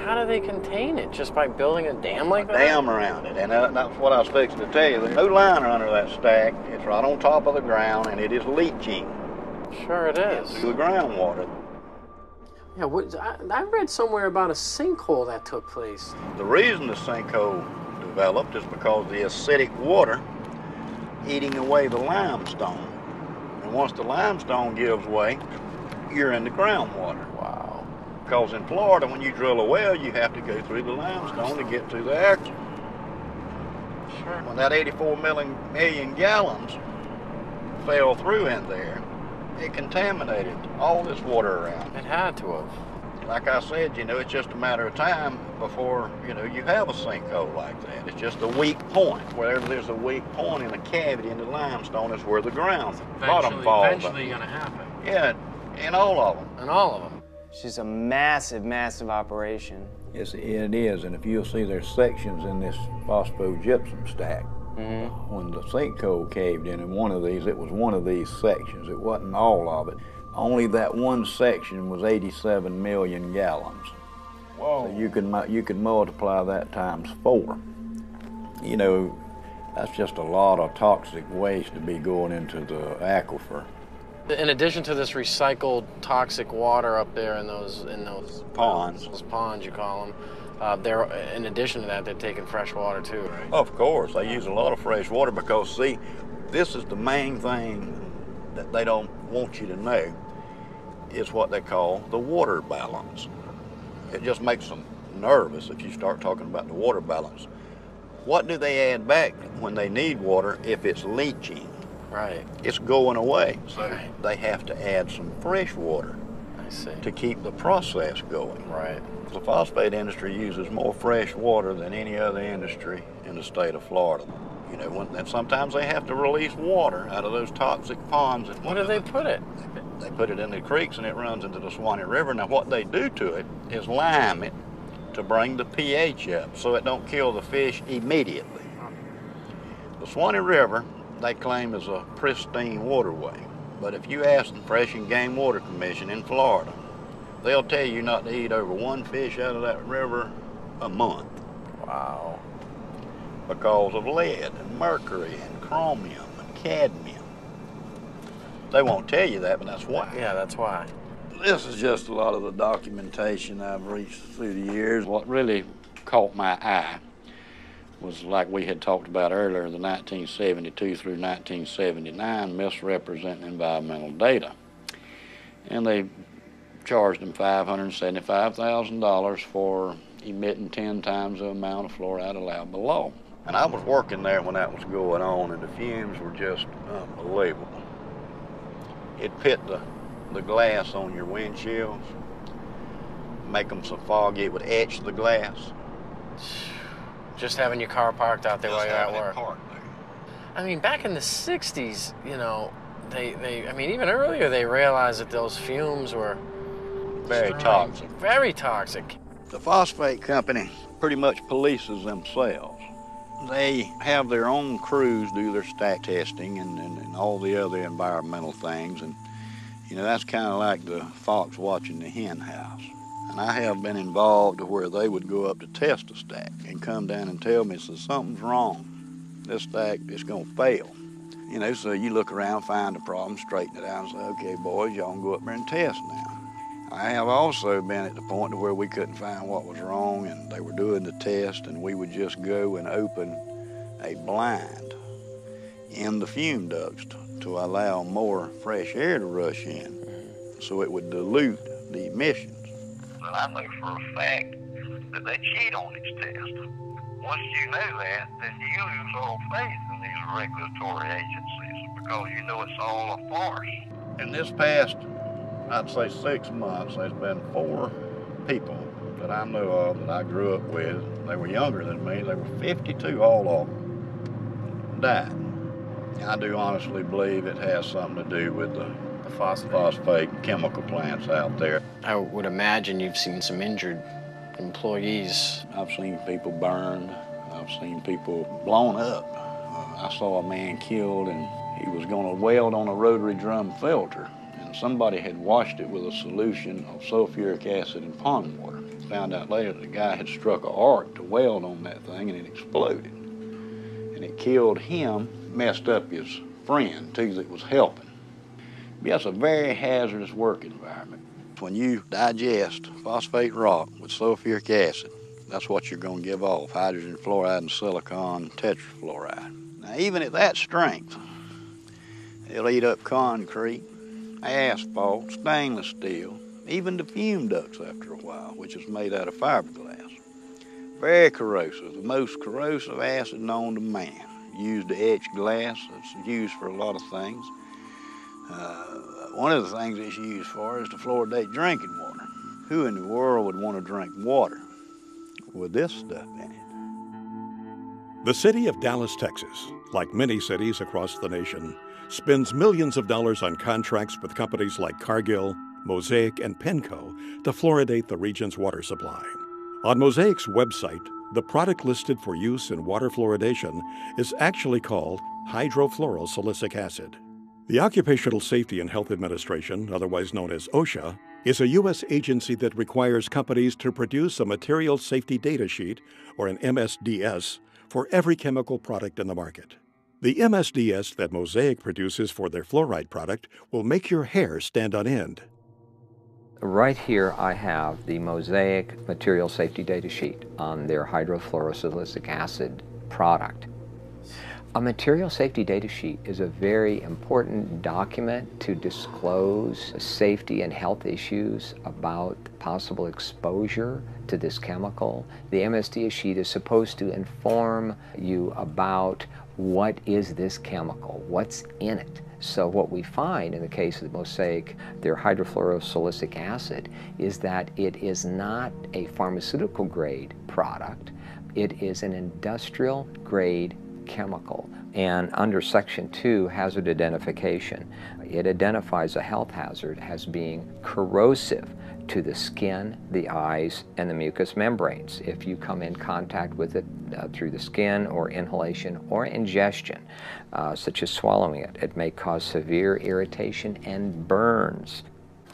How do they contain it? Just by building a dam like that? A dam around it, and that's what I was fixing to tell you. There's no liner under that stack. It's right on top of the ground, and it is leaching. Sure it is. Through the groundwater. Yeah, I read somewhere about a sinkhole that took place. The reason the sinkhole developed is because the acidic water eating away the limestone. And once the limestone gives way, you're in the groundwater. Wow. Because in Florida, when you drill a well, you have to go through the limestone to get to the action. Sure. When that 84 million gallons fell through in there, it contaminated all this water around. It had to have. Like I said, you know, it's just a matter of time before, you know, you have a sinkhole like that. It's just a weak point. Wherever there's a weak point in a cavity in the limestone is where the bottom falls. Eventually going to happen. Yeah, in all of them. In all of them. It's just a massive, massive operation. Yes, it is, and if you'll see, there's sections in this phosphogypsum stack. Mm-hmm. When the sinkhole caved in one of these, it was one of these sections. It wasn't all of it. Only that one section was 87 million gallons. Whoa. So you could multiply that times 4. You know, that's just a lot of toxic waste to be going into the aquifer. In addition to this recycled toxic water up there in those ponds, you call them, in addition to that, they're taking fresh water too, right? Of course, they use a lot of fresh water because, see, this is the main thing that they don't want you to know, is what they call the water balance. It just makes them nervous if you start talking about the water balance. What do they add back when they need water if it's leaching? Right. It's going away, so they have to add some fresh water to keep the process going. Right. The phosphate industry uses more fresh water than any other industry in the state of Florida. You know, and sometimes they have to release water out of those toxic ponds. Where do they put it? They put it in the creeks and it runs into the Swanee River. Now what they do to it is lime it to bring the pH up so it don't kill the fish immediately. The Swanee River, they claim, is a pristine waterway. But if you ask the Fish and Game Water Commission in Florida, they'll tell you not to eat over one fish out of that river a month. Wow. Because of lead and mercury and chromium and cadmium. They won't tell you that, but that's why. Yeah, that's why. This is just a lot of the documentation I've reached through the years. What really caught my eye was, like we had talked about earlier, the 1972 through 1979 misrepresenting environmental data. And they charged them $575,000 for emitting 10 times the amount of fluoride allowed below. And I was working there when that was going on, and the fumes were just unbelievable. It pit the glass on your windshields, make them so foggy it would etch the glass. Just having your car parked out there while you're at work. Parked there. I mean, back in the 60s, you know, I mean, even earlier they realized that those fumes were very toxic. Very toxic. The phosphate company pretty much polices themselves. They have their own crews do their stack testing and all the other environmental things. And, you know, that's kind of like the fox watching the hen house. And I have been involved to where they would go up to test a stack and come down and tell me, so something's wrong. This stack is going to fail. You know, so you look around, find the problem, straighten it out, and say, okay, boys, y'all can go up there and test now. I have also been at the point to where we couldn't find what was wrong, and they were doing the test, and we would just go and open a blind in the fume ducts to allow more fresh air to rush in, so it would dilute the emissions. But I know for a fact that they cheat on these tests. Once you know that, then you lose all faith in these regulatory agencies because you know it's all a farce. In this past, I'd say 6 months, there's been 4 people that I know of that I grew up with. They were younger than me. They were 52, all of them died. And I do honestly believe it has something to do with the phosphate chemical plants out there. I would imagine you've seen some injured employees. I've seen people burned. I've seen people blown up. I saw a man killed, and he was going to weld on a rotary drum filter. Somebody had washed it with a solution of sulfuric acid and pond water. Found out later the guy had struck an arc to weld on that thing, and it exploded. And it killed him, messed up his friend, too, that was helping. Yeah, it's a very hazardous work environment. When you digest phosphate rock with sulfuric acid, that's what you're going to give off, hydrogen fluoride and silicon tetrafluoride. Now, even at that strength, it'll eat up concrete, asphalt, stainless steel, even the fume ducts after a while, which is made out of fiberglass. Very corrosive, the most corrosive acid known to man. Used to etch glass, it's used for a lot of things. One of the things it's used for is to fluoridate drinking water. Who in the world would want to drink water with this stuff in it? The city of Dallas, Texas, like many cities across the nation, spends millions of dollars on contracts with companies like Cargill, Mosaic, and Penco to fluoridate the region's water supply. On Mosaic's website, the product listed for use in water fluoridation is actually called hydrofluorosilicic acid. The Occupational Safety and Health Administration, otherwise known as OSHA, is a U.S. agency that requires companies to produce a material safety data sheet, or an MSDS, for every chemical product in the market. The MSDS that Mosaic produces for their fluoride product will make your hair stand on end. Right here I have the Mosaic material safety data sheet on their hydrofluorosilicic acid product. A material safety data sheet is a very important document to disclose safety and health issues about possible exposure to this chemical. The MSDS sheet is supposed to inform you about what is this chemical, what's in it. So what we find in the case of the Mosaic, their hydrofluorosilicic acid, is that it is not a pharmaceutical grade product. It is an industrial grade chemical. And under Section 2, hazard identification, it identifies a health hazard as being corrosive to the skin, the eyes, and the mucous membranes. If you come in contact with it through the skin or inhalation or ingestion, such as swallowing it, it may cause severe irritation and burns.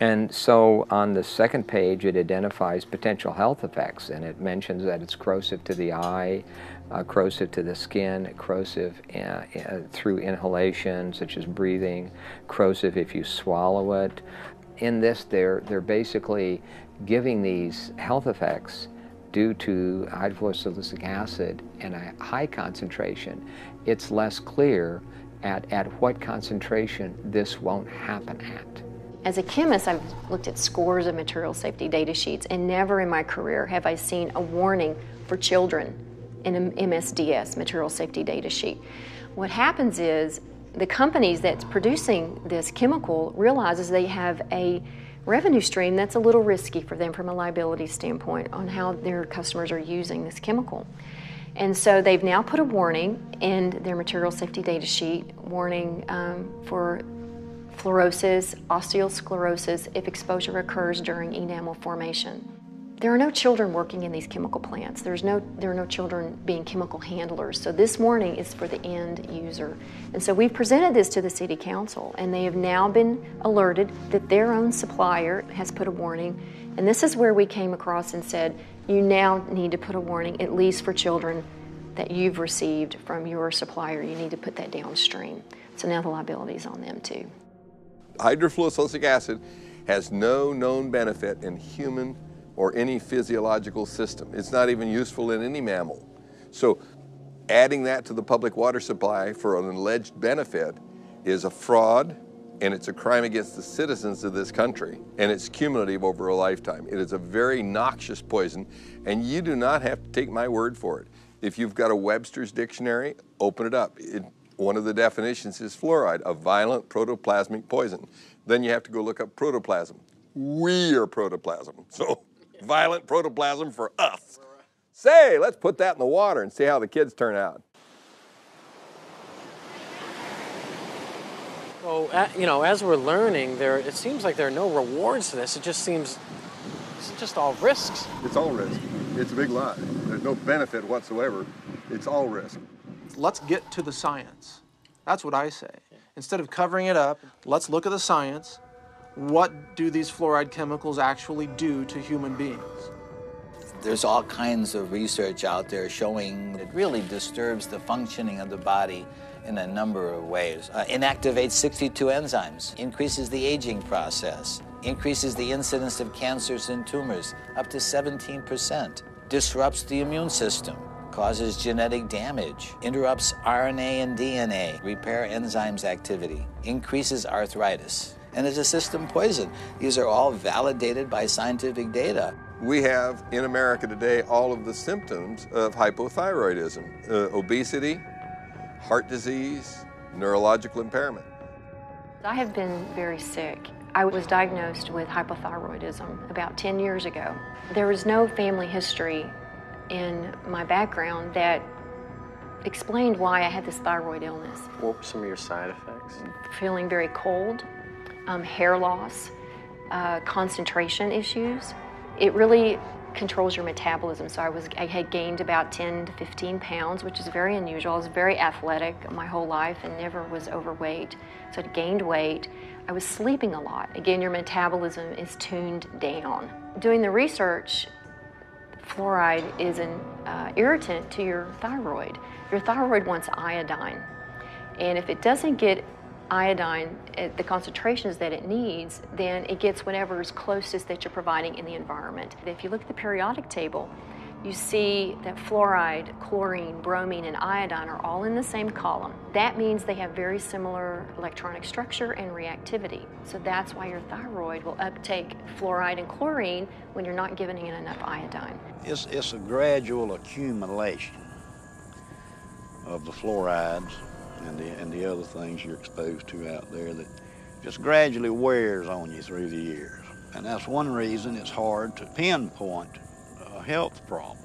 And so on the second page, it identifies potential health effects, and it mentions that it's corrosive to the eye, corrosive to the skin, corrosive through inhalation, such as breathing, corrosive if you swallow it. In this, they're basically giving these health effects due to hydrofluorosilicic acid and a high concentration. It's less clear at what concentration this won't happen at. As a chemist, I've looked at scores of material safety data sheets, and never in my career have I seen a warning for children in an MSDS, material safety data sheet. What happens is the companies that's producing this chemical realizes they have a revenue stream that's a little risky for them from a liability standpoint on how their customers are using this chemical. And so they've now put a warning in their material safety data sheet, warning for fluorosis, osteosclerosis if exposure occurs during enamel formation. There are no children working in these chemical plants. There are no children being chemical handlers. So this warning is for the end user. And so we've presented this to the City Council, and they have now been alerted that their own supplier has put a warning. And this is where we came across and said, you now need to put a warning, at least for children that you've received from your supplier. You need to put that downstream. So now the liability is on them too. Hydrofluorosilicic acid has no known benefit in human or any physiological system. It's not even useful in any mammal. So adding that to the public water supply for an alleged benefit is a fraud, and it's a crime against the citizens of this country, and it's cumulative over a lifetime. It is a very noxious poison, and you do not have to take my word for it. If you've got a Webster's dictionary, open it up. One of the definitions is fluoride, a violent protoplasmic poison. Then you have to go look up protoplasm. We are protoplasm, so violent protoplasm for us. Say, let's put that in the water and see how the kids turn out. So, you know, as we're learning, it seems like there are no rewards to this. It just seems it's just all risks. It's all risk. It's a big lie. There's no benefit whatsoever. It's all risk. Let's get to the science. That's what I say. Instead of covering it up, let's look at the science. What do these fluoride chemicals actually do to human beings? There's all kinds of research out there showing it really disturbs the functioning of the body in a number of ways. Inactivates 62 enzymes, increases the aging process, increases the incidence of cancers and tumors up to 17%, disrupts the immune system, causes genetic damage, interrupts RNA and DNA, repair enzymes activity, increases arthritis, and is a system poison. These are all validated by scientific data. We have in America today all of the symptoms of hypothyroidism, obesity, heart disease, neurological impairment. I have been very sick. I was diagnosed with hypothyroidism about 10 years ago. There was no family history in my background that explained why I had this thyroid illness. What were some of your side effects? Feeling very cold, hair loss, concentration issues. It really controls your metabolism. So I had gained about 10 to 15 pounds, which is very unusual. I was very athletic my whole life and never was overweight. So I gained weight. I was sleeping a lot. Again, your metabolism is tuned down. Doing the research, fluoride is an irritant to your thyroid. Your thyroid wants iodine. And if it doesn't get iodine at the concentrations that it needs, then it gets whatever is closest that you're providing in the environment. If you look at the periodic table, you see that fluoride, chlorine, bromine, and iodine are all in the same column. That means they have very similar electronic structure and reactivity. So that's why your thyroid will uptake fluoride and chlorine when you're not giving it enough iodine. It's a gradual accumulation of the fluorides and the other things you're exposed to out there that just gradually wears on you through the years. And that's one reason it's hard to pinpoint a health problem.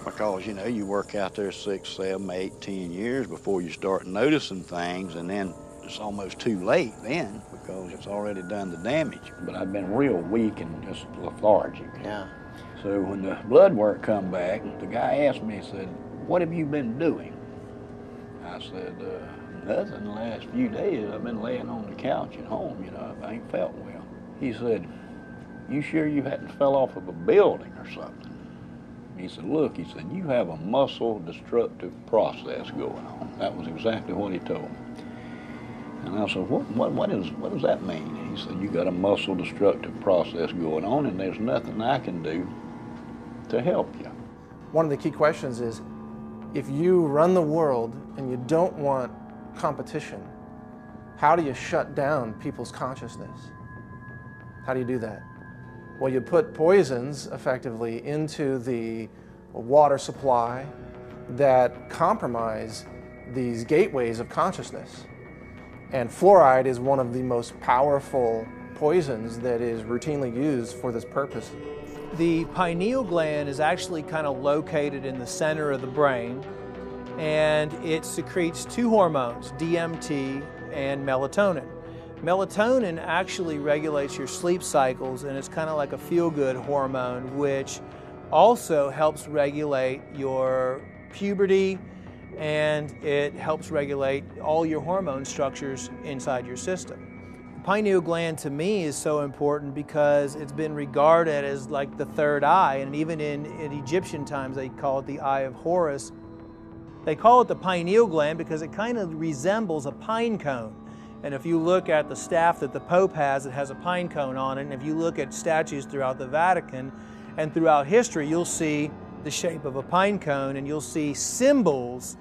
Because, you know, you work out there 6, 7, 8, 10 years before you start noticing things, and then it's almost too late then because it's already done the damage. But I've been real weak and just lethargic. Yeah. So when the blood work come back, the guy asked me, he said, "What have you been doing?" I said, "Nothing. The last few days I've been laying on the couch at home, you know, I ain't felt well." He said, "You sure you hadn't fell off of a building or something?" He said, "Look," he said, "you have a muscle destructive process going on." That was exactly what he told me. And I said, what does that mean? He said, "You got a muscle destructive process going on, and there's nothing I can do to help you." One of the key questions is, if you run the world and you don't want competition, how do you shut down people's consciousness? How do you do that? Well, you put poisons effectively into the water supply that compromise these gateways of consciousness. And fluoride is one of the most powerful poisons that is routinely used for this purpose. The pineal gland is actually kind of located in the center of the brain, and it secretes two hormones, DMT and melatonin. Melatonin actually regulates your sleep cycles, and it's kind of like a feel-good hormone, which also helps regulate your puberty, and it helps regulate all your hormone structures inside your system. The pineal gland to me is so important because it's been regarded as like the third eye, and even in Egyptian times they call it the eye of Horus. They call it the pineal gland because it kind of resembles a pine cone. And if you look at the staff that the Pope has, it has a pine cone on it. And if you look at statues throughout the Vatican and throughout history, you'll see the shape of a pine cone, and you'll see symbols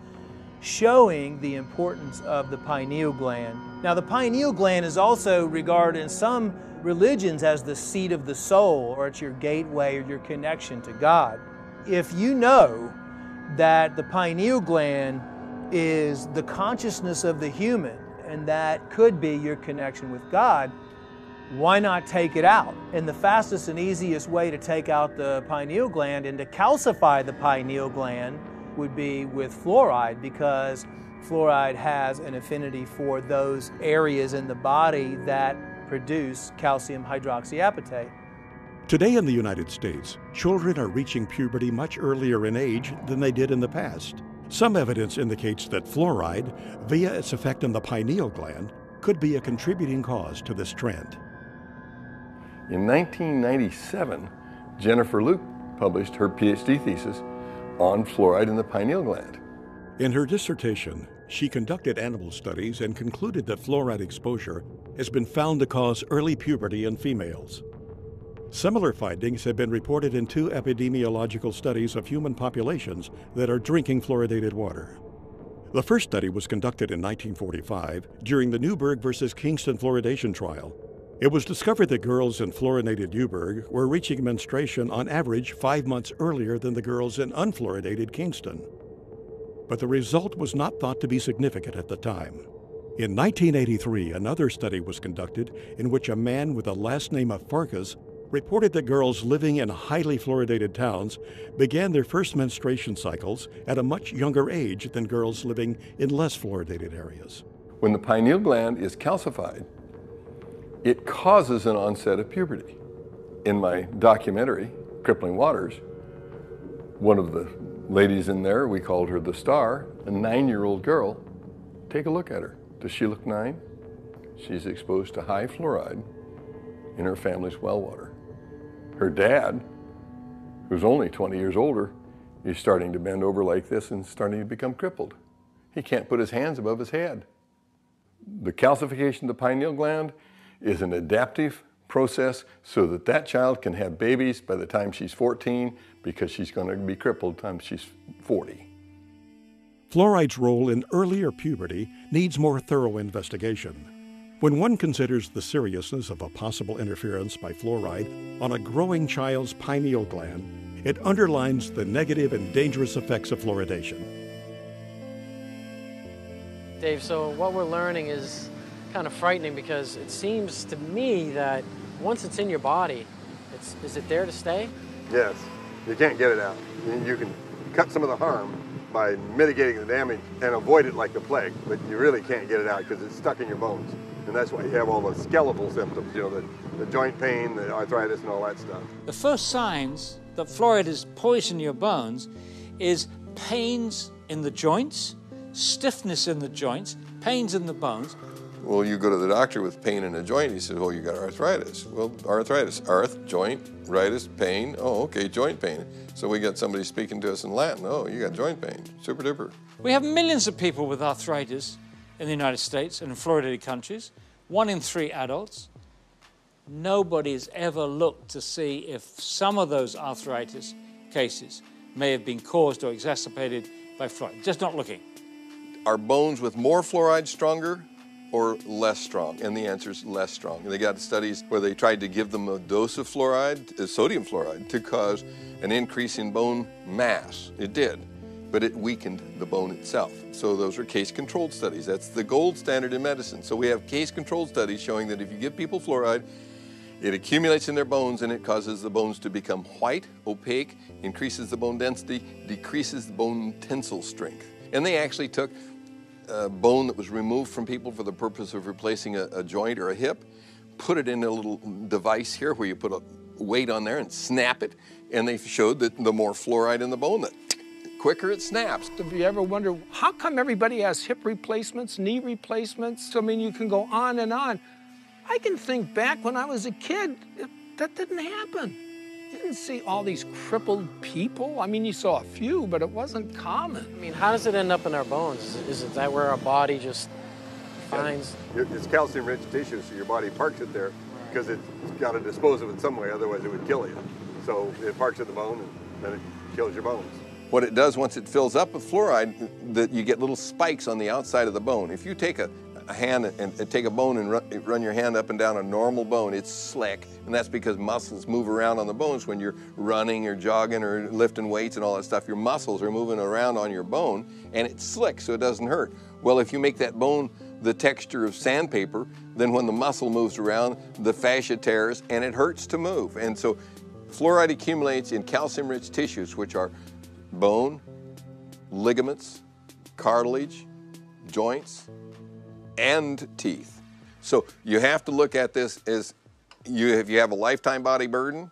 showing the importance of the pineal gland. Now, the pineal gland is also regarded in some religions as the seat of the soul, or it's your gateway or your connection to God. If you know that the pineal gland is the consciousness of the human, and that could be your connection with God, why not take it out? And the fastest and easiest way to take out the pineal gland and to calcify the pineal gland would be with fluoride, because fluoride has an affinity for those areas in the body that produce calcium hydroxyapatite. Today in the United States, children are reaching puberty much earlier in age than they did in the past. Some evidence indicates that fluoride, via its effect on the pineal gland, could be a contributing cause to this trend. In 1997, Jennifer Luke published her PhD thesis on fluoride in the pineal gland. In her dissertation, she conducted animal studies and concluded that fluoride exposure has been found to cause early puberty in females. Similar findings have been reported in 2 epidemiological studies of human populations that are drinking fluoridated water. The first study was conducted in 1945 during the Newburgh versus Kingston fluoridation trial. It was discovered that girls in fluoridated Newburgh were reaching menstruation on average 5 months earlier than the girls in unfluoridated Kingston. But the result was not thought to be significant at the time. In 1983, another study was conducted in which a man with the last name of Farkas reported that girls living in highly fluoridated towns began their first menstruation cycles at a much younger age than girls living in less fluoridated areas. When the pineal gland is calcified, it causes an onset of puberty. In my documentary, Crippling Waters, one of the ladies in there, we called her the star, a 9-year-old girl. Take a look at her. Does she look 9? She's exposed to high fluoride in her family's well water. Her dad, who's only 20 years older, is starting to bend over like this and starting to become crippled. He can't put his hands above his head. The calcification of the pineal gland is an adaptive process so that that child can have babies by the time she's 14, because she's going to be crippled by the time she's 40. Fluoride's role in earlier puberty needs more thorough investigation. When one considers the seriousness of a possible interference by fluoride on a growing child's pineal gland, it underlines the negative and dangerous effects of fluoridation. Dave, so what we're learning is kind of frightening, because it seems to me that once it's in your body, is it there to stay? Yes, you can't get it out. You can cut some of the harm by mitigating the damage and avoid it like the plague, but you really can't get it out because it's stuck in your bones. And that's why you have all the skeletal symptoms, you know, the joint pain, the arthritis, and all that stuff. The first signs that fluoride is poisoning your bones is pains in the joints, stiffness in the joints, pains in the bones. Well, you go to the doctor with pain in a joint, he says, well, you got arthritis. Well, arthritis, joint, ritis, pain, oh, okay, joint pain. So we got somebody speaking to us in Latin, oh, you got joint pain, super duper. We have millions of people with arthritis in the United States and in fluoridated countries, 1 in 3 adults. Nobody's ever looked to see if some of those arthritis cases may have been caused or exacerbated by fluoride. Just not looking. Are bones with more fluoride stronger or less strong? And the answer is less strong. They got studies where they tried to give them a dose of fluoride, sodium fluoride, to cause an increase in bone mass. It did, but it weakened the bone itself. So those are case-controlled studies. That's the gold standard in medicine. So we have case-controlled studies showing that if you give people fluoride, it accumulates in their bones and it causes the bones to become white, opaque, increases the bone density, decreases the bone tensile strength. And they actually took bone that was removed from people for the purpose of replacing a joint or a hip, put it in a little device here where you put a weight on there and snap it, and they showed that the more fluoride in the bone, the quicker it snaps. Have you ever wondered, how come everybody has hip replacements, knee replacements? I mean, you can go on and on. I can think back when I was a kid, that didn't happen. You didn't see all these crippled people. I mean, you saw a few, but it wasn't common. I mean, how does it end up in our bones? Is it that where our body just finds? It's calcium-rich tissue, so your body parks it there because it's got to dispose of it some way, otherwise it would kill you. So it parks in the bone and then it kills your bones. What it does once it fills up with fluoride, that you get little spikes on the outside of the bone. If you take a hand and take a bone and run your hand up and down a normal bone, it's slick, and that's because muscles move around on the bones when you're running or jogging or lifting weights and all that stuff. Your muscles are moving around on your bone, and it's slick, so it doesn't hurt. Well, if you make that bone the texture of sandpaper, then when the muscle moves around, the fascia tears, and it hurts to move. And so fluoride accumulates in calcium-rich tissues, which are bone, ligaments, cartilage, joints, and teeth. So you have to look at this as if you have a lifetime body burden,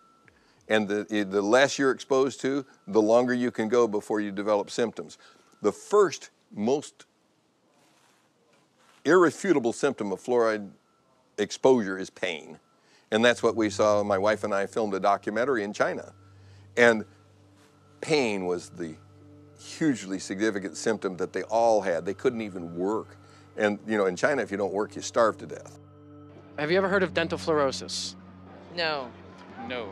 and the less you're exposed to, the longer you can go before you develop symptoms. The first most irrefutable symptom of fluoride exposure is pain. And that's what we saw. My wife and I filmed a documentary in China. And pain was the hugely significant symptom that they all had. They couldn't even work. And, you know, in China, if you don't work, you starve to death. Have you ever heard of dental fluorosis? No. No.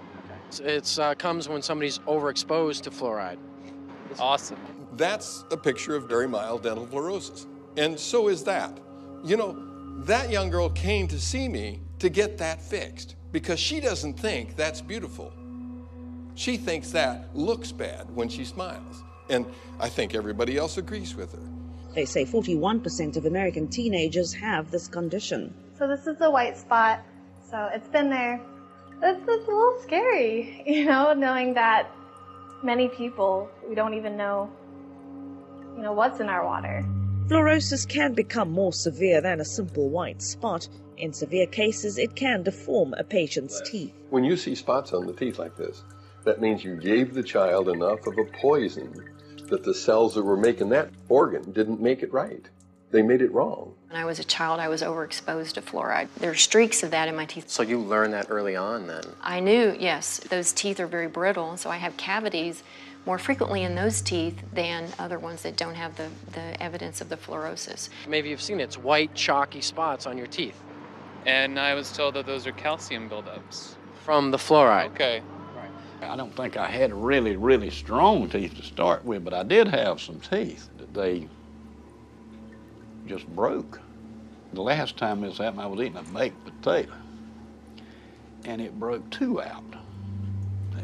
It comes when somebody's overexposed to fluoride. Awesome. That's a picture of very mild dental fluorosis. And so is that. You know, that young girl came to see me to get that fixed because she doesn't think that's beautiful. She thinks that looks bad when she smiles. And I think everybody else agrees with her. They say 41% of American teenagers have this condition. So this is the white spot. So it's been there. It's a little scary, you know, knowing that many people, we don't even know, you know, what's in our water. Fluorosis can become more severe than a simple white spot. In severe cases, it can deform a patient's teeth. When you see spots on the teeth like this, that means you gave the child enough of a poison that the cells that were making that organ didn't make it right. They made it wrong. When I was a child, I was overexposed to fluoride. There are streaks of that in my teeth. So you learned that early on then? I knew, yes. Those teeth are very brittle, so I have cavities more frequently in those teeth than other ones that don't have the evidence of the fluorosis. Maybe you've seen it. It's white, chalky spots on your teeth. and I was told that those are calcium buildups. From the fluoride? Okay. I don't think I had really, really strong teeth to start with, but I did have some teeth that they just broke. The last time this happened, I was eating a baked potato, and it broke 2 out.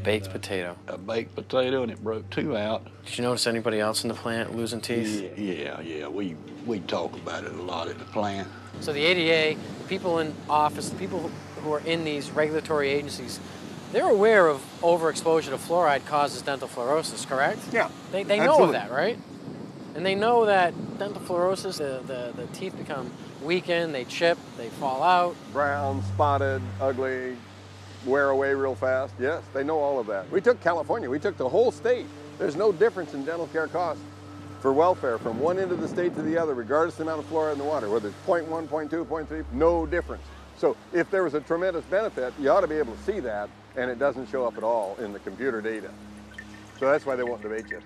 Baked potato? A baked potato, and it broke 2 out. Did you notice anybody else in the plant losing teeth? Yeah. We talk about it a lot at the plant. So the ADA, the people in office, the people who are in these regulatory agencies, they're aware of overexposure to fluoride causes dental fluorosis, correct? Yeah. They know of that, right? And they know that dental fluorosis, the teeth become weakened, they chip, they fall out. Brown, spotted, ugly, wear away real fast. Yes, they know all of that. We took California, we took the whole state. There's no difference in dental care costs for welfare from one end of the state to the other, regardless of the amount of fluoride in the water, whether it's 0.1, 0.2, 0.3, no difference. So if there was a tremendous benefit, you ought to be able to see that, and it doesn't show up at all in the computer data. So that's why they won't debate you.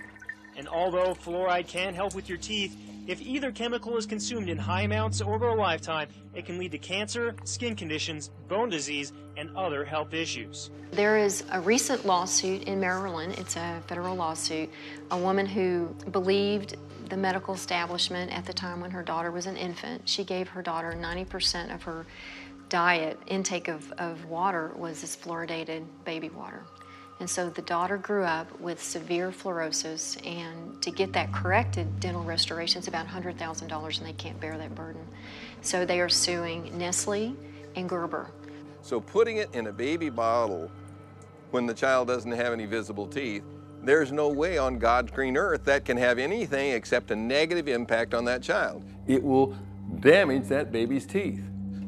And although fluoride can help with your teeth, if either chemical is consumed in high amounts over a lifetime, it can lead to cancer, skin conditions, bone disease, and other health issues. There is a recent lawsuit in Maryland, it's a federal lawsuit, a woman who believed the medical establishment at the time when her daughter was an infant. She gave her daughter 90% of her diet, intake of water was this fluoridated baby water. And so the daughter grew up with severe fluorosis, and to get that corrected, dental restoration is about $100,000, and they can't bear that burden. So they are suing Nestle and Gerber. So putting it in a baby bottle when the child doesn't have any visible teeth, there's no way on God's green earth that can have anything except a negative impact on that child. It will damage that baby's teeth.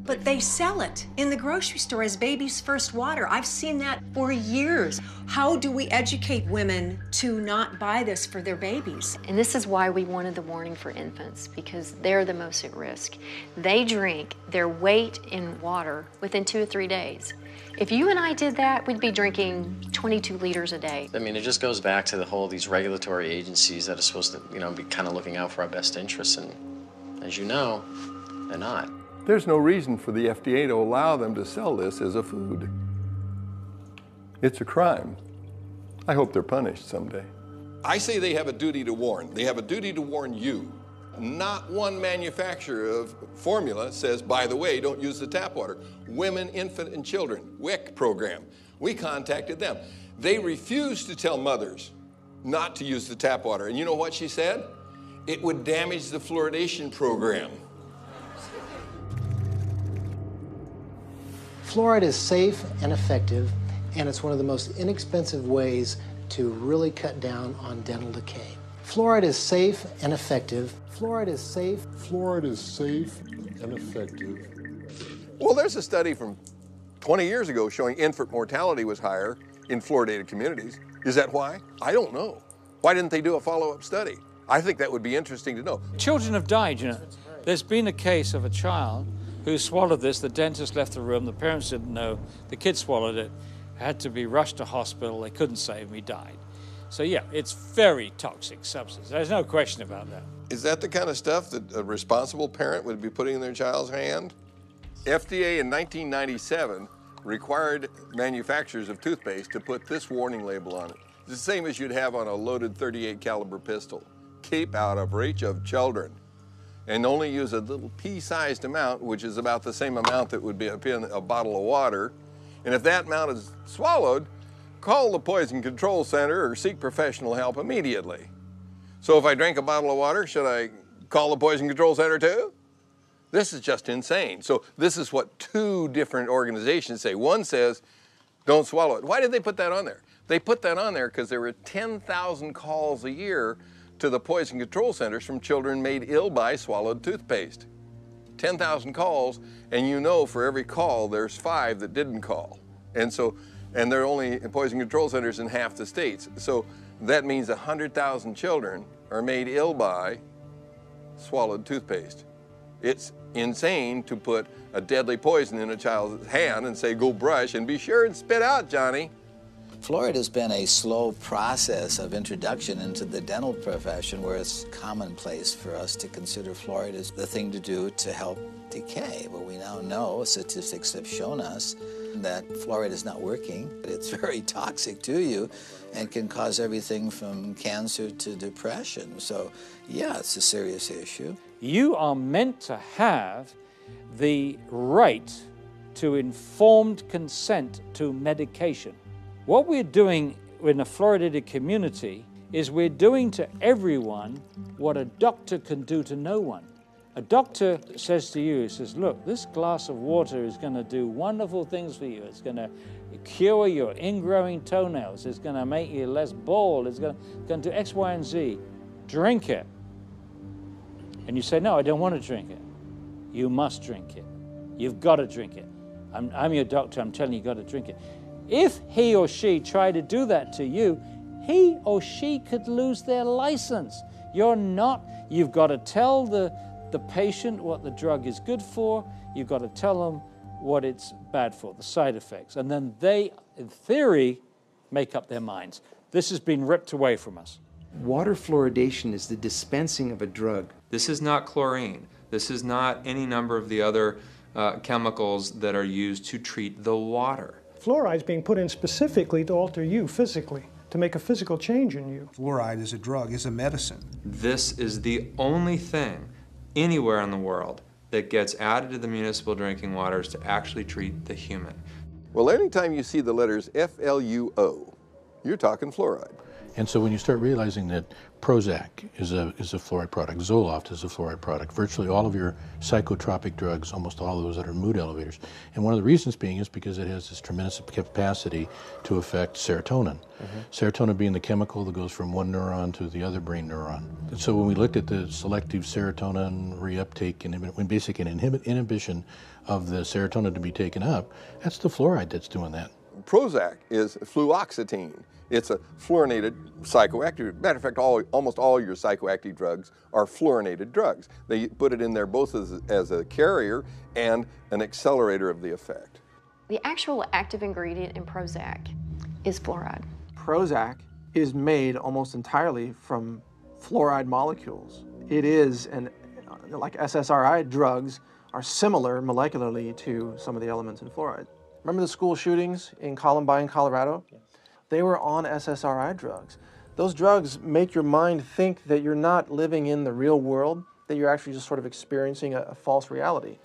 But they sell it in the grocery store as baby's first water. I've seen that for years. How do we educate women to not buy this for their babies? And this is why we wanted the warning for infants, because they're the most at risk. They drink their weight in water within 2 or 3 days. If you and I did that, we'd be drinking 22 liters a day. I mean, it just goes back to the whole, these regulatory agencies that are supposed to, be kind of looking out for our best interests, and as you know, they're not. There's no reason for the FDA to allow them to sell this as a food. It's a crime. I hope they're punished someday. I say they have a duty to warn. They have a duty to warn you. Not one manufacturer of formula says, by the way, don't use the tap water. Women, infant, and children, WIC program. We contacted them. They refused to tell mothers not to use the tap water. And you know what she said? It would damage the fluoridation program. Fluoride is safe and effective, and it's one of the most inexpensive ways to really cut down on dental decay. Fluoride is safe and effective. Fluoride is safe. Fluoride is safe and effective. Well, there's a study from 20 years ago showing infant mortality was higher in fluoridated communities. Is that why? I don't know. Why didn't they do a follow-up study? I think that would be interesting to know. Children have died, There's been a case of a child who swallowed this. The dentist left the room. The parents didn't know. The kid swallowed it, had to be rushed to hospital. They couldn't save him. He died. So, yeah, it's very toxic substance. There's no question about that. Is that the kind of stuff that a responsible parent would be putting in their child's hand? FDA in 1997 required manufacturers of toothpaste to put this warning label on it. It's the same as you'd have on a loaded .38 caliber pistol. Keep out of reach of children. And only use a little pea-sized amount, which is about the same amount that would be in a bottle of water. And if that amount is swallowed, call the Poison Control Center or seek professional help immediately. So if I drink a bottle of water, should I call the Poison Control Center too? This is just insane. So this is what 2 different organizations say. One says, don't swallow it. Why did they put that on there? They put that on there because there were 10,000 calls a year to the Poison Control Centers from children made ill by swallowed toothpaste. 10,000 calls, and for every call, there's 5 that didn't call. And there are only Poison Control Centers in half the states. So that means 100,000 children are made ill by swallowed toothpaste. It's insane to put a deadly poison in a child's hand and say, go brush and be sure and spit out, Johnny. Fluoride has been a slow process of introduction into the dental profession where it's commonplace for us to consider fluoride as the thing to do to help decay. But we now know, statistics have shown us, that fluoride is not working. It's very toxic to you and can cause everything from cancer to depression. So, yeah, it's a serious issue. You are meant to have the right to informed consent to medication. What we're doing in the fluoridated community is we're doing to everyone what a doctor can do to no one. A doctor says to you, he says, look, this glass of water is going to do wonderful things for you. It's going to cure your ingrowing toenails. It's going to make you less bald. It's going to do X, Y, and Z. Drink it. And you say, no, I don't want to drink it. You must drink it. You've got to drink it. I'm your doctor. I'm telling you, you've got to drink it. If he or she tried to do that to you, he or she could lose their license. You're not. You've got to tell the patient what the drug is good for. You've got to tell them what it's bad for, the side effects. And then they, in theory, make up their minds. This has been ripped away from us. Water fluoridation is the dispensing of a drug. This is not chlorine. This is not any number of the other chemicals that are used to treat the water. Fluoride is being put in specifically to alter you physically, to make a physical change in you. Fluoride is a drug, is a medicine. This is the only thing anywhere in the world that gets added to the municipal drinking waters to actually treat the human. Well, anytime you see the letters FLUO, you're talking fluoride. And so when you start realizing that Prozac is a fluoride product, Zoloft is a fluoride product, virtually all of your psychotropic drugs, almost all of those that are mood elevators. And one of the reasons being is because it has this tremendous capacity to affect serotonin. Serotonin being the chemical that goes from one neuron to the other brain neuron. And so when we looked at the selective serotonin reuptake and basic inhibition of the serotonin to be taken up, that's the fluoride that's doing that. Prozac is fluoxetine. It's a fluorinated psychoactive. Matter of fact, almost all your psychoactive drugs are fluorinated drugs. They put it in there both as a carrier and an accelerator of the effect. The actual active ingredient in Prozac is fluoride. Prozac is made almost entirely from fluoride molecules. It is, like SSRI drugs, are similar molecularly to some of the elements in fluoride. Remember the school shootings in Columbine, Colorado? Yes. They were on SSRI drugs. Those drugs make your mind think that you're not living in the real world, that you're actually just sort of experiencing a false reality.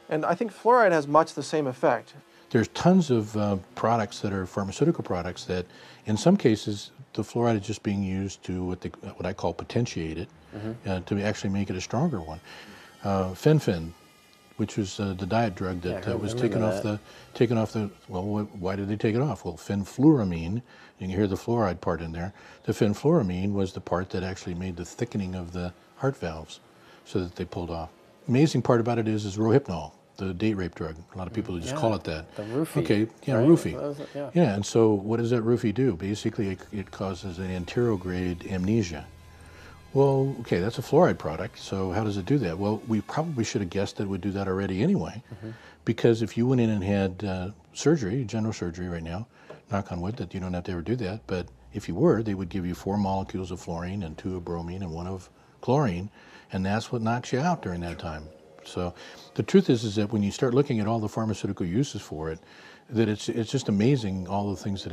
And I think fluoride has much the same effect. There's tons of products that are pharmaceutical products that, in some cases, the fluoride is just being used to what I call potentiate it, to actually make it a stronger one. Fen-Phen, which was the diet drug that was taken off the, well, why did they take it off? Well, fenfluramine, you can hear the fluoride part in there. The fenfluramine was the part that actually made the thickening of the heart valves so that they pulled off. Amazing part about it is Rohypnol, the date rape drug. A lot of people just call it that. The roofie. Okay, yeah, right? Roofie. Yeah, and so what does that roofie do? Basically, it causes an anterograde amnesia. Well, okay, that's a fluoride product, so how does it do that? Well, we probably should have guessed that it would do that already anyway, because if you went in and had surgery, general surgery right now, knock on wood that you don't have to ever do that, but if you were, they would give you 4 molecules of fluorine and 2 of bromine and 1 of chlorine, and that's what knocks you out during that time. So the truth is that when you start looking at all the pharmaceutical uses for it, that it's just amazing all the things that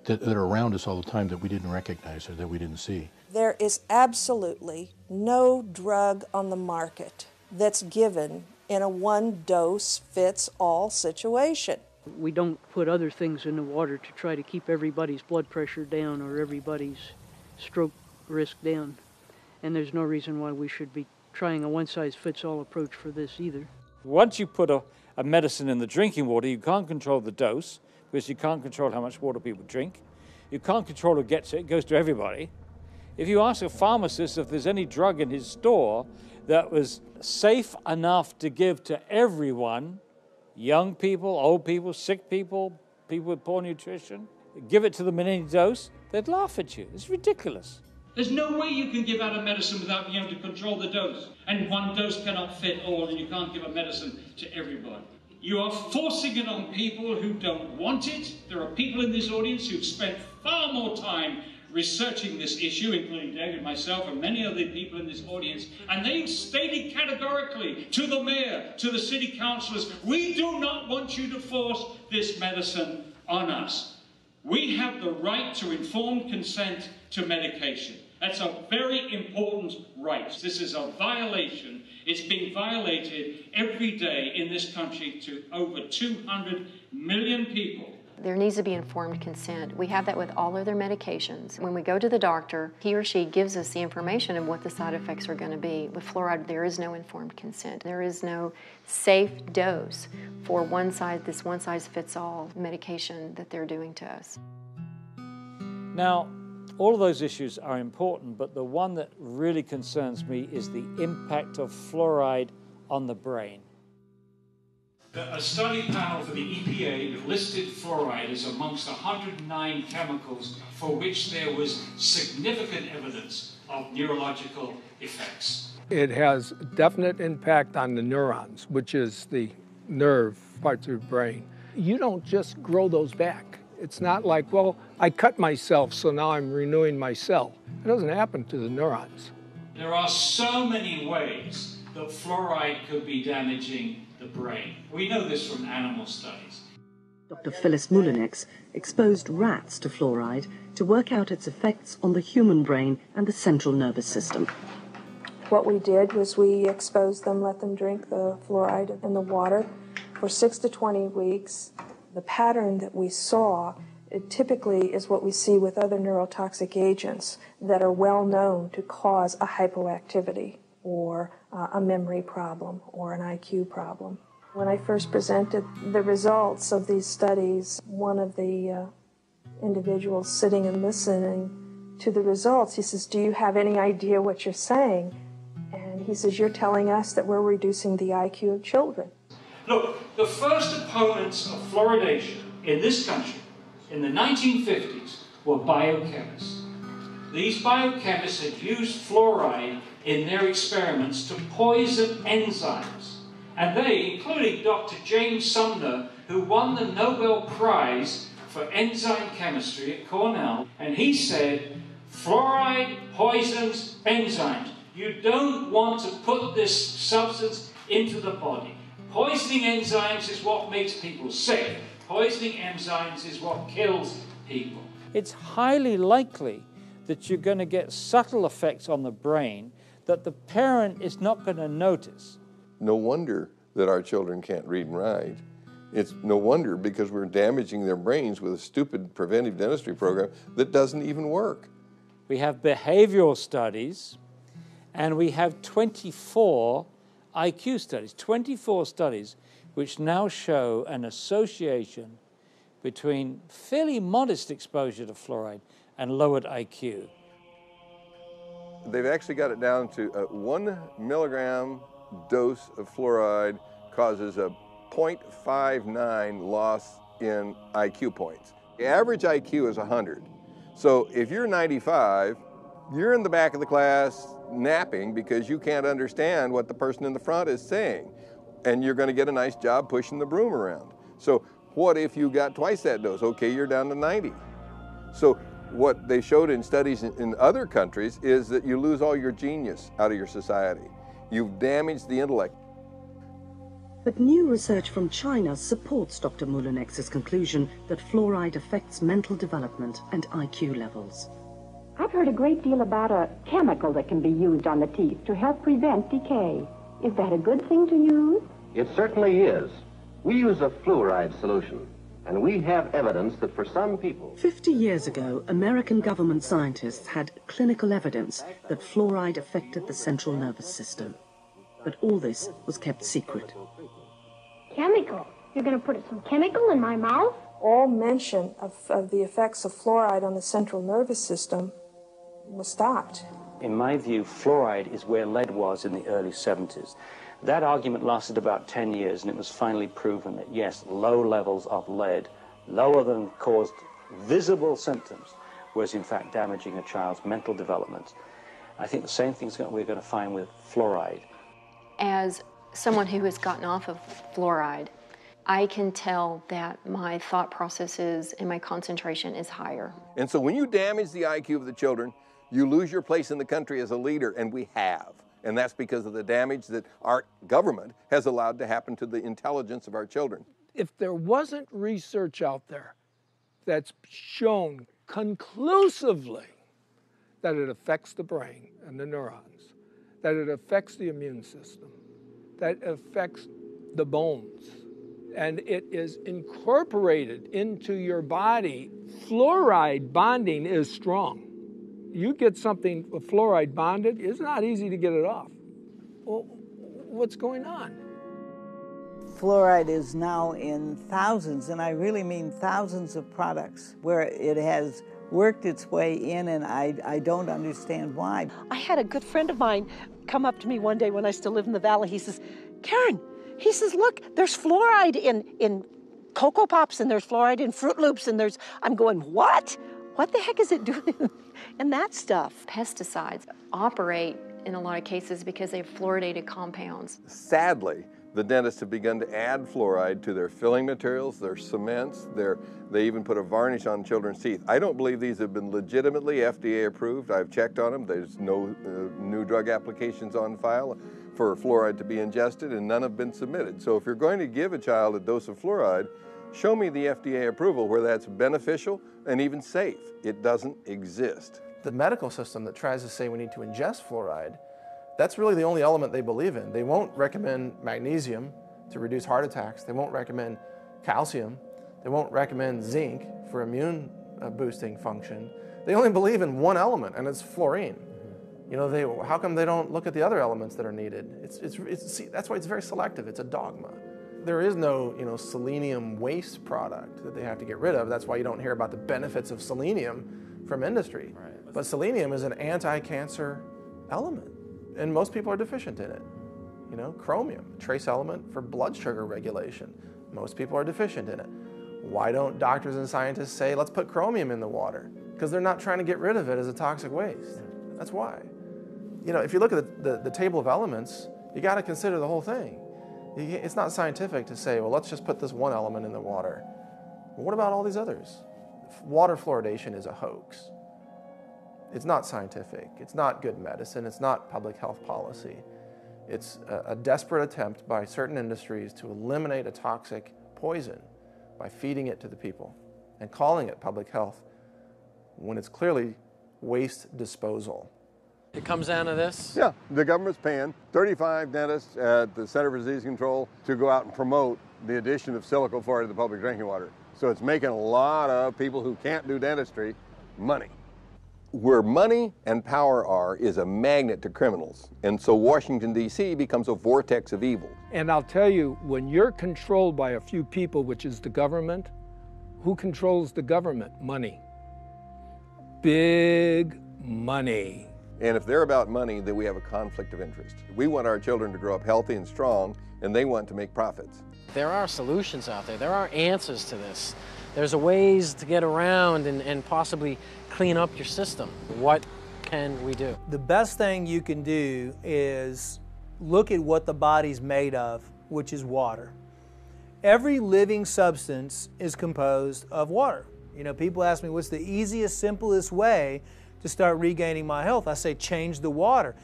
that are around us all the time that we didn't recognize or that we didn't see. There is absolutely no drug on the market that's given in a one-dose-fits-all situation. We don't put other things in the water to try to keep everybody's blood pressure down or everybody's stroke risk down. And there's no reason why we should be trying a one-size-fits-all approach for this either. Once you put a medicine in the drinking water, you can't control the dose because you can't control how much water people drink. You can't control who gets it. It goes to everybody. If you ask a pharmacist if there's any drug in his store that was safe enough to give to everyone, young people, old people, sick people, people with poor nutrition, give it to them in any dose, they'd laugh at you. It's ridiculous. There's no way you can give out a medicine without being able to control the dose. And one dose cannot fit all, and you can't give a medicine to everybody. You are forcing it on people who don't want it. There are people in this audience who've spent far more time researching this issue, including David, myself, and many other people in this audience, and they've stated categorically to the mayor, to the city councillors, we do not want you to force this medicine on us. We have the right to informed consent to medication. That's a very important right. This is a violation. It's being violated every day in this country to over 200 million people. There needs to be informed consent. We have that with all other medications. When we go to the doctor, he or she gives us the information of what the side effects are going to be. With fluoride, there is no informed consent. There is no safe dose for this one-size-fits-all medication that they're doing to us. Now, all of those issues are important, but the one that really concerns me is the impact of fluoride on the brain. A study panel for the EPA listed fluoride as amongst 109 chemicals for which there was significant evidence of neurological effects. It has definite impact on the neurons, which is the nerve parts of the brain. You don't just grow those back. It's not like, well, I cut myself, so now I'm renewing my cell. It doesn't happen to the neurons. There are so many ways that fluoride could be damaging the brain. We know this from animal studies. Dr. Phyllis Moulinex exposed rats to fluoride to work out its effects on the human brain and the central nervous system. What we did was we exposed them, let them drink the fluoride in the water for 6 to 20 weeks. The pattern that we saw, it typically is what we see with other neurotoxic agents that are well known to cause a hypoactivity or a memory problem or an IQ problem. When I first presented the results of these studies, one of the individuals sitting and listening to the results, he says, "Do you have any idea what you're saying?" And he says, "You're telling us that we're reducing the IQ of children." Look, the first opponents of fluoridation in this country in the 1950s were biochemists. These biochemists had used fluoride in their experiments to poison enzymes. And they, including Dr. James Sumner, who won the Nobel Prize for enzyme chemistry at Cornell, and he said, fluoride poisons enzymes. You don't want to put this substance into the body. Poisoning enzymes is what makes people sick. Poisoning enzymes is what kills people. It's highly likely that you're going to get subtle effects on the brain that the parent is not going to notice. No wonder that our children can't read and write. It's no wonder because we're damaging their brains with a stupid preventive dentistry program that doesn't even work. We have behavioral studies, and we have 24 IQ studies, 24 studies which now show an association between fairly modest exposure to fluoride and lowered IQ. They've actually got it down to a 1 milligram dose of fluoride causes a 0.59 loss in IQ points. The average IQ is 100. So if you're 95, you're in the back of the class napping because you can't understand what the person in the front is saying. And you're going to get a nice job pushing the broom around. So what if you got twice that dose? Okay, you're down to 90. So what they showed in studies in other countries is that you lose all your genius out of your society. You've damaged the intellect. But new research from China supports Dr. Moulinex's conclusion that fluoride affects mental development and IQ levels. I've heard a great deal about a chemical that can be used on the teeth to help prevent decay. Is that a good thing to use? It certainly is. We use a fluoride solution, and we have evidence that for some people... 50 years ago, American government scientists had clinical evidence that fluoride affected the central nervous system. But all this was kept secret. Chemical? You're going to put some chemical in my mouth? All mention of the effects of fluoride on the central nervous system was stopped. In my view, fluoride is where lead was in the early 70s. That argument lasted about 10 years, and it was finally proven that, yes, low levels of lead, lower than caused visible symptoms, was in fact damaging a child's mental development. I think the same thing we're going to find with fluoride. As someone who has gotten off of fluoride, I can tell that my thought processes and my concentration is higher. And so when you damage the IQ of the children, you lose your place in the country as a leader, and we have. And that's because of the damage that our government has allowed to happen to the intelligence of our children. If there wasn't research out there that's shown conclusively that it affects the brain and the neurons, that it affects the immune system, that it affects the bones, and it is incorporated into your body, fluoride bonding is strong. You get something with fluoride bonded, it's not easy to get it off. Well, what's going on? Fluoride is now in thousands, and I really mean thousands of products where it has worked its way in, and I don't understand why. I had a good friend of mine come up to me one day when I still lived in the Valley. He says, Karen, he says, look, there's fluoride in Cocoa Pops, and there's fluoride in Fruit Loops, and there's, I'm going, what? What the heck is it doing in that stuff? Pesticides operate in a lot of cases because they have fluoridated compounds. Sadly, the dentists have begun to add fluoride to their filling materials, their cements, they even put a varnish on children's teeth. I don't believe these have been legitimately FDA approved. I've checked on them. There's no new drug applications on file for fluoride to be ingested, and none have been submitted. So if you're going to give a child a dose of fluoride, show me the FDA approval where that's beneficial and even safe. It doesn't exist. The medical system that tries to say we need to ingest fluoride, that's really the only element they believe in. They won't recommend magnesium to reduce heart attacks. They won't recommend calcium. They won't recommend zinc for immune boosting function. They only believe in one element, and it's fluorine. You know, how come they don't look at the other elements that are needed? See, that's why it's very selective. It's a dogma. There is no, selenium waste product that they have to get rid of. That's why you don't hear about the benefits of selenium from industry. Right. But selenium is an anti-cancer element, and most people are deficient in it. Chromium, trace element for blood sugar regulation. Most people are deficient in it. Why don't doctors and scientists say, let's put chromium in the water? Because they're not trying to get rid of it as a toxic waste. That's why. If you look at the table of elements, you got to consider the whole thing. It's not scientific to say, well, let's just put this one element in the water. Well, what about all these others? Water fluoridation is a hoax. It's not scientific. It's not good medicine. It's not public health policy. It's a desperate attempt by certain industries to eliminate a toxic poison by feeding it to the people and calling it public health when it's clearly waste disposal. It comes down to this? Yeah, the government's paying 35 dentists at the Center for Disease Control to go out and promote the addition of silicon fluoride to the public drinking water. So it's making a lot of people who can't do dentistry money. Where money and power are is a magnet to criminals. And so Washington, D.C. becomes a vortex of evil. And I'll tell you, when you're controlled by a few people, which is the government, who controls the government? Money. Big money. And if they're about money, then we have a conflict of interest. We want our children to grow up healthy and strong, and they want to make profits. There are solutions out there. There are answers to this. There's a ways to get around and possibly clean up your system. What can we do? The best thing you can do is look at what the body's made of, which is water. Every living substance is composed of water. People ask me, what's the easiest, simplest way to start regaining my health? I say, change the water.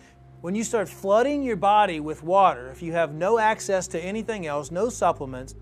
When you start flooding your body with water, if you have no access to anything else, no supplements,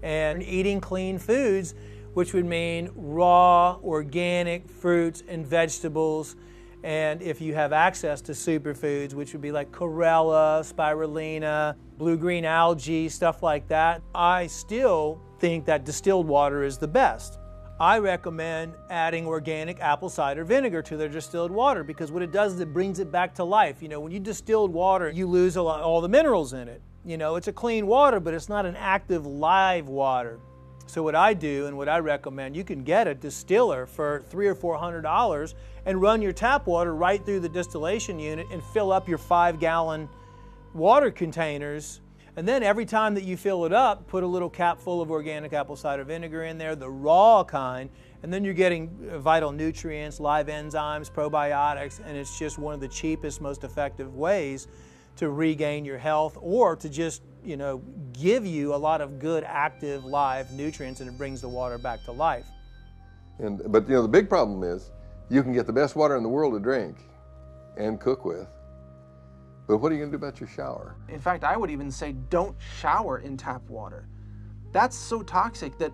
and eating clean foods, which would mean raw, organic fruits and vegetables, and if you have access to superfoods, which would be like chlorella, spirulina, blue-green algae, stuff like that, I still think that distilled water is the best. I recommend adding organic apple cider vinegar to their distilled water, because what it does is it brings it back to life. When you distilled water, you lose all the minerals in it. It's a clean water, but it's not an active live water. So what I do and what I recommend, you can get a distiller for $300 or $400 and run your tap water right through the distillation unit and fill up your 5-gallon water containers. And then every time that you fill it up, put a little cap full of organic apple cider vinegar in there, the raw kind, and then you're getting vital nutrients, live enzymes, probiotics, and it's just one of the cheapest, most effective ways to regain your health or to just, give you a lot of good, active, live nutrients, and it brings the water back to life. But the big problem is you can get the best water in the world to drink and cook with, but what are you going to do about your shower? In fact, I would even say don't shower in tap water. That's so toxic that,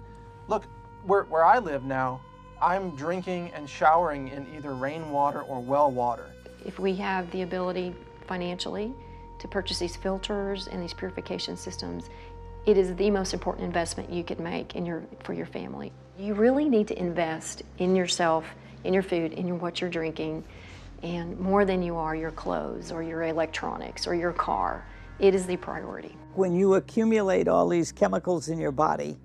look, where I live now, I'm drinking and showering in either rainwater or well water. If we have the ability financially to purchase these filters and these purification systems, it is the most important investment you could make for your family. You really need to invest in yourself, in your food, in what you're drinking, and more than you are your clothes or your electronics or your car. It is the priority. When you accumulate all these chemicals in your body,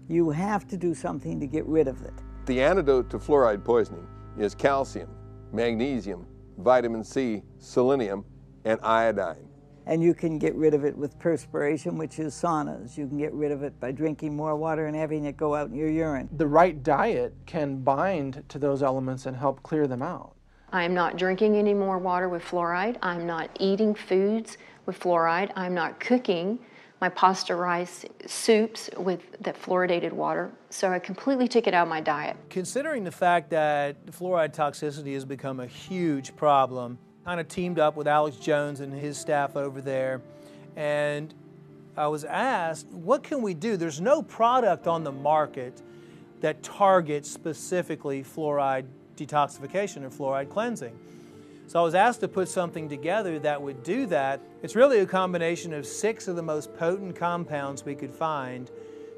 you have to do something to get rid of it. The antidote to fluoride poisoning is calcium, magnesium, vitamin C, selenium, and iodine. And you can get rid of it with perspiration, which is saunas. You can get rid of it by drinking more water and having it go out in your urine. The right diet can bind to those elements and help clear them out. I'm not drinking any more water with fluoride. I'm not eating foods with fluoride. I'm not cooking my pasta rice soups with that fluoridated water. So I completely took it out of my diet. Considering the fact that fluoride toxicity has become a huge problem, kind of teamed up with Alex Jones and his staff over there, and I was asked, what can we do? There's no product on the market that targets specifically fluoride detoxification or fluoride cleansing. So I was asked to put something together that would do that. It's really a combination of 6 of the most potent compounds we could find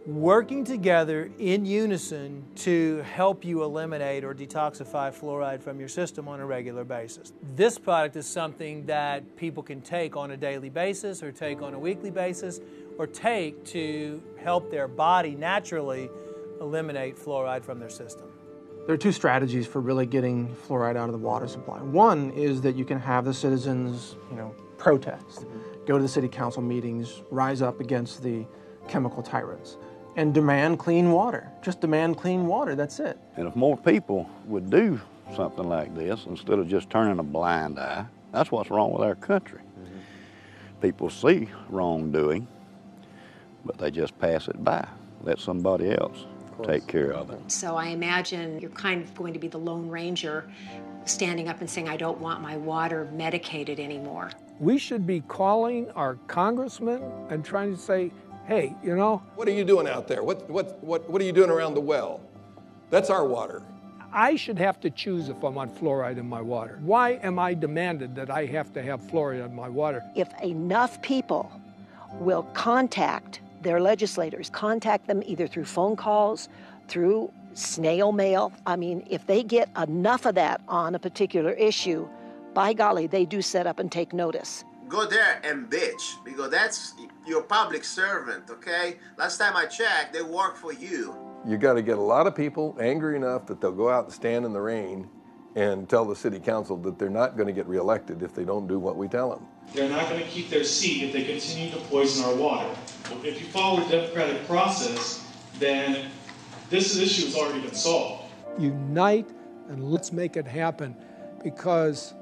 working together in unison to help you eliminate or detoxify fluoride from your system on a regular basis. This product is something that people can take on a daily basis or take on a weekly basis or take to help their body naturally eliminate fluoride from their system. There are 2 strategies for really getting fluoride out of the water supply. One is that you can have the citizens, protest, go to the city council meetings, rise up against the chemical tyrants, and demand clean water. Just demand clean water, that's it. And if more people would do something like this, instead of just turning a blind eye, that's what's wrong with our country. People see wrongdoing, but they just pass it by, let somebody else take care of it. So I imagine you're kind of going to be the Lone Ranger standing up and saying, I don't want my water medicated anymore. We should be calling our congressmen and trying to say, hey, what are you doing out there? What are you doing around the well? That's our water. I should have to choose if I want fluoride in my water. Why am I demanded that I have to have fluoride in my water? If enough people will contact their legislators, contact them either through phone calls, through snail mail. I mean, if they get enough of that on a particular issue, by golly, they do set up and take notice. Go there and bitch, because that's your public servant, okay? Last time I checked, they work for you. You got to get a lot of people angry enough that they'll go out and stand in the rain and tell the city council that they're not going to get reelected if they don't do what we tell them. They're not going to keep their seat if they continue to poison our water. If you follow the democratic process, then this issue has already been solved. Unite and let's make it happen, because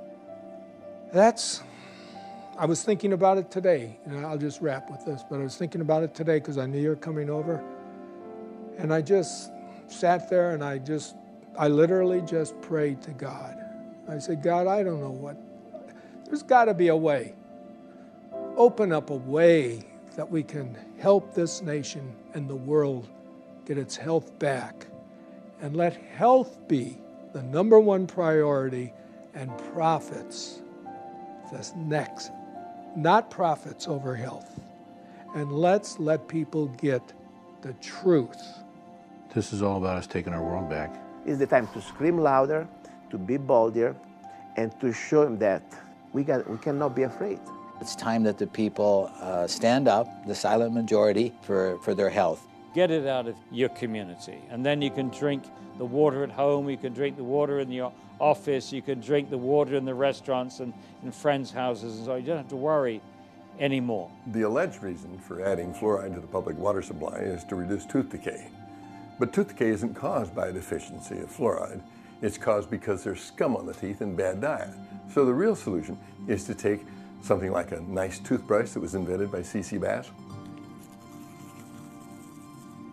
I was thinking about it today, and I'll just wrap with this, but I was thinking about it today because I knew you were coming over, and I just sat there and I literally just prayed to God. I said, God, I don't know there's got to be a way. Open up a way that we can help this nation and the world get its health back, and let health be the #1 priority and profits the next, not profits over health. And let's let people get the truth. This is all about us taking our world back. It's the time to scream louder, to be bolder, and to show them that we cannot be afraid. It's time that the people stand up, the silent majority, for their health. Get it out of your community, and then you can drink the water at home, you can drink the water in your office, you can drink the water in the restaurants and in friends' houses, and so you don't have to worry anymore. The alleged reason for adding fluoride to the public water supply is to reduce tooth decay. But tooth decay isn't caused by a deficiency of fluoride. It's caused because there's scum on the teeth and bad diet. So the real solution is to take something like a nice toothbrush that was invented by C.C. Bass,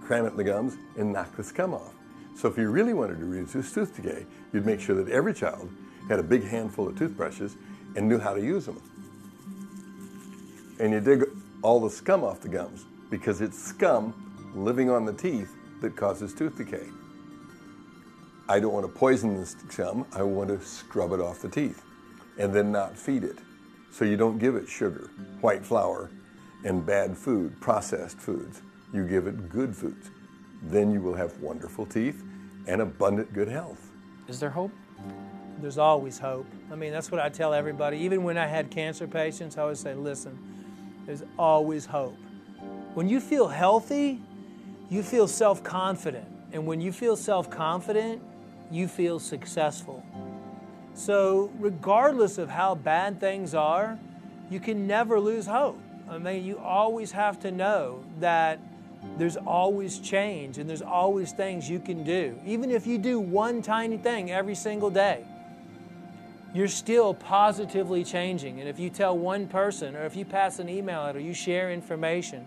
cram it in the gums, and knock the scum off. So if you really wanted to reduce tooth decay, you'd make sure that every child had a big handful of toothbrushes and knew how to use them. And you dig all the scum off the gums because it's scum living on the teeth that causes tooth decay. I don't want to poison the scum, I want to scrub it off the teeth and then not feed it. So you don't give it sugar, white flour, and bad food, processed foods. You give it good foods. Then you will have wonderful teeth and abundant good health. Is there hope? There's always hope. I mean, that's what I tell everybody. Even when I had cancer patients, I always say, listen, there's always hope. When you feel healthy, you feel self-confident. And when you feel self-confident, you feel successful. So regardless of how bad things are, you can never lose hope. I mean, you always have to know that there's always change and there's always things you can do. Even if you do one tiny thing every single day, you're still positively changing. And if you tell one person, or if you pass an email out, or you share information,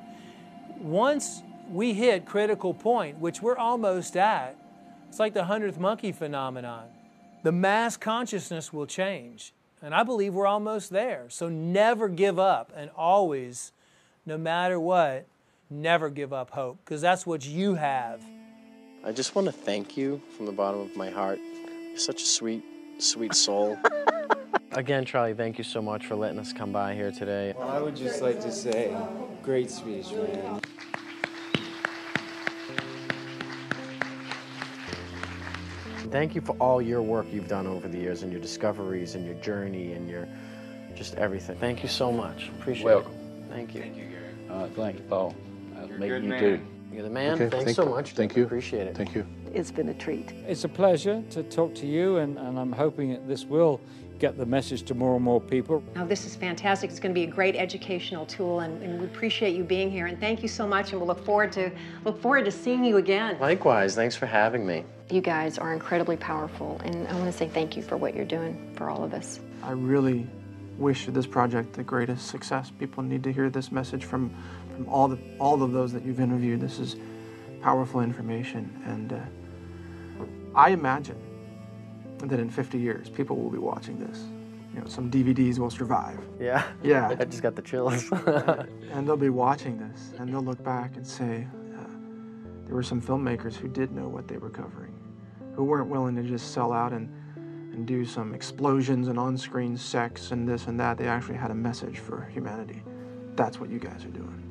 once we hit critical point, which we're almost at, it's like the 100th monkey phenomenon. The mass consciousness will change. And I believe we're almost there. So never give up, and always, no matter what, never give up hope, because that's what you have. I just want to thank you from the bottom of my heart. You're such a sweet, sweet soul. Again, Charlie, thank you so much for letting us come by here today. Well, I would just like to say, great speech, man. Thank you for all your work you've done over the years, and your discoveries, and your journey, and your just everything. Thank you so much. Appreciate Welcome. it. Thank you. Thank you, Gary. Thanks, Paul. Maybe you man. too. You're the man. Okay, Thanks so much. Thank you. Appreciate it. Thank you. It's been a treat. It's a pleasure to talk to you, and I'm hoping that this will get the message to more and more people. Now, this is fantastic. It's going to be a great educational tool, and we appreciate you being here. And thank you so much, and we'll look forward to seeing you again. Likewise. Thanks for having me. You guys are incredibly powerful, and I want to say thank you for what you're doing for all of us. I really wish this project the greatest success. People need to hear this message from all of those that you've interviewed. This is powerful information, and I imagine that in 50 years, people will be watching this. You know, some DVDs will survive. Yeah. Yeah. I just got the chills. And they'll be watching this, and they'll look back and say, there were some filmmakers who did know what they were covering, who weren't willing to just sell out and do some explosions and on-screen sex and this and that. They actually had a message for humanity. That's what you guys are doing.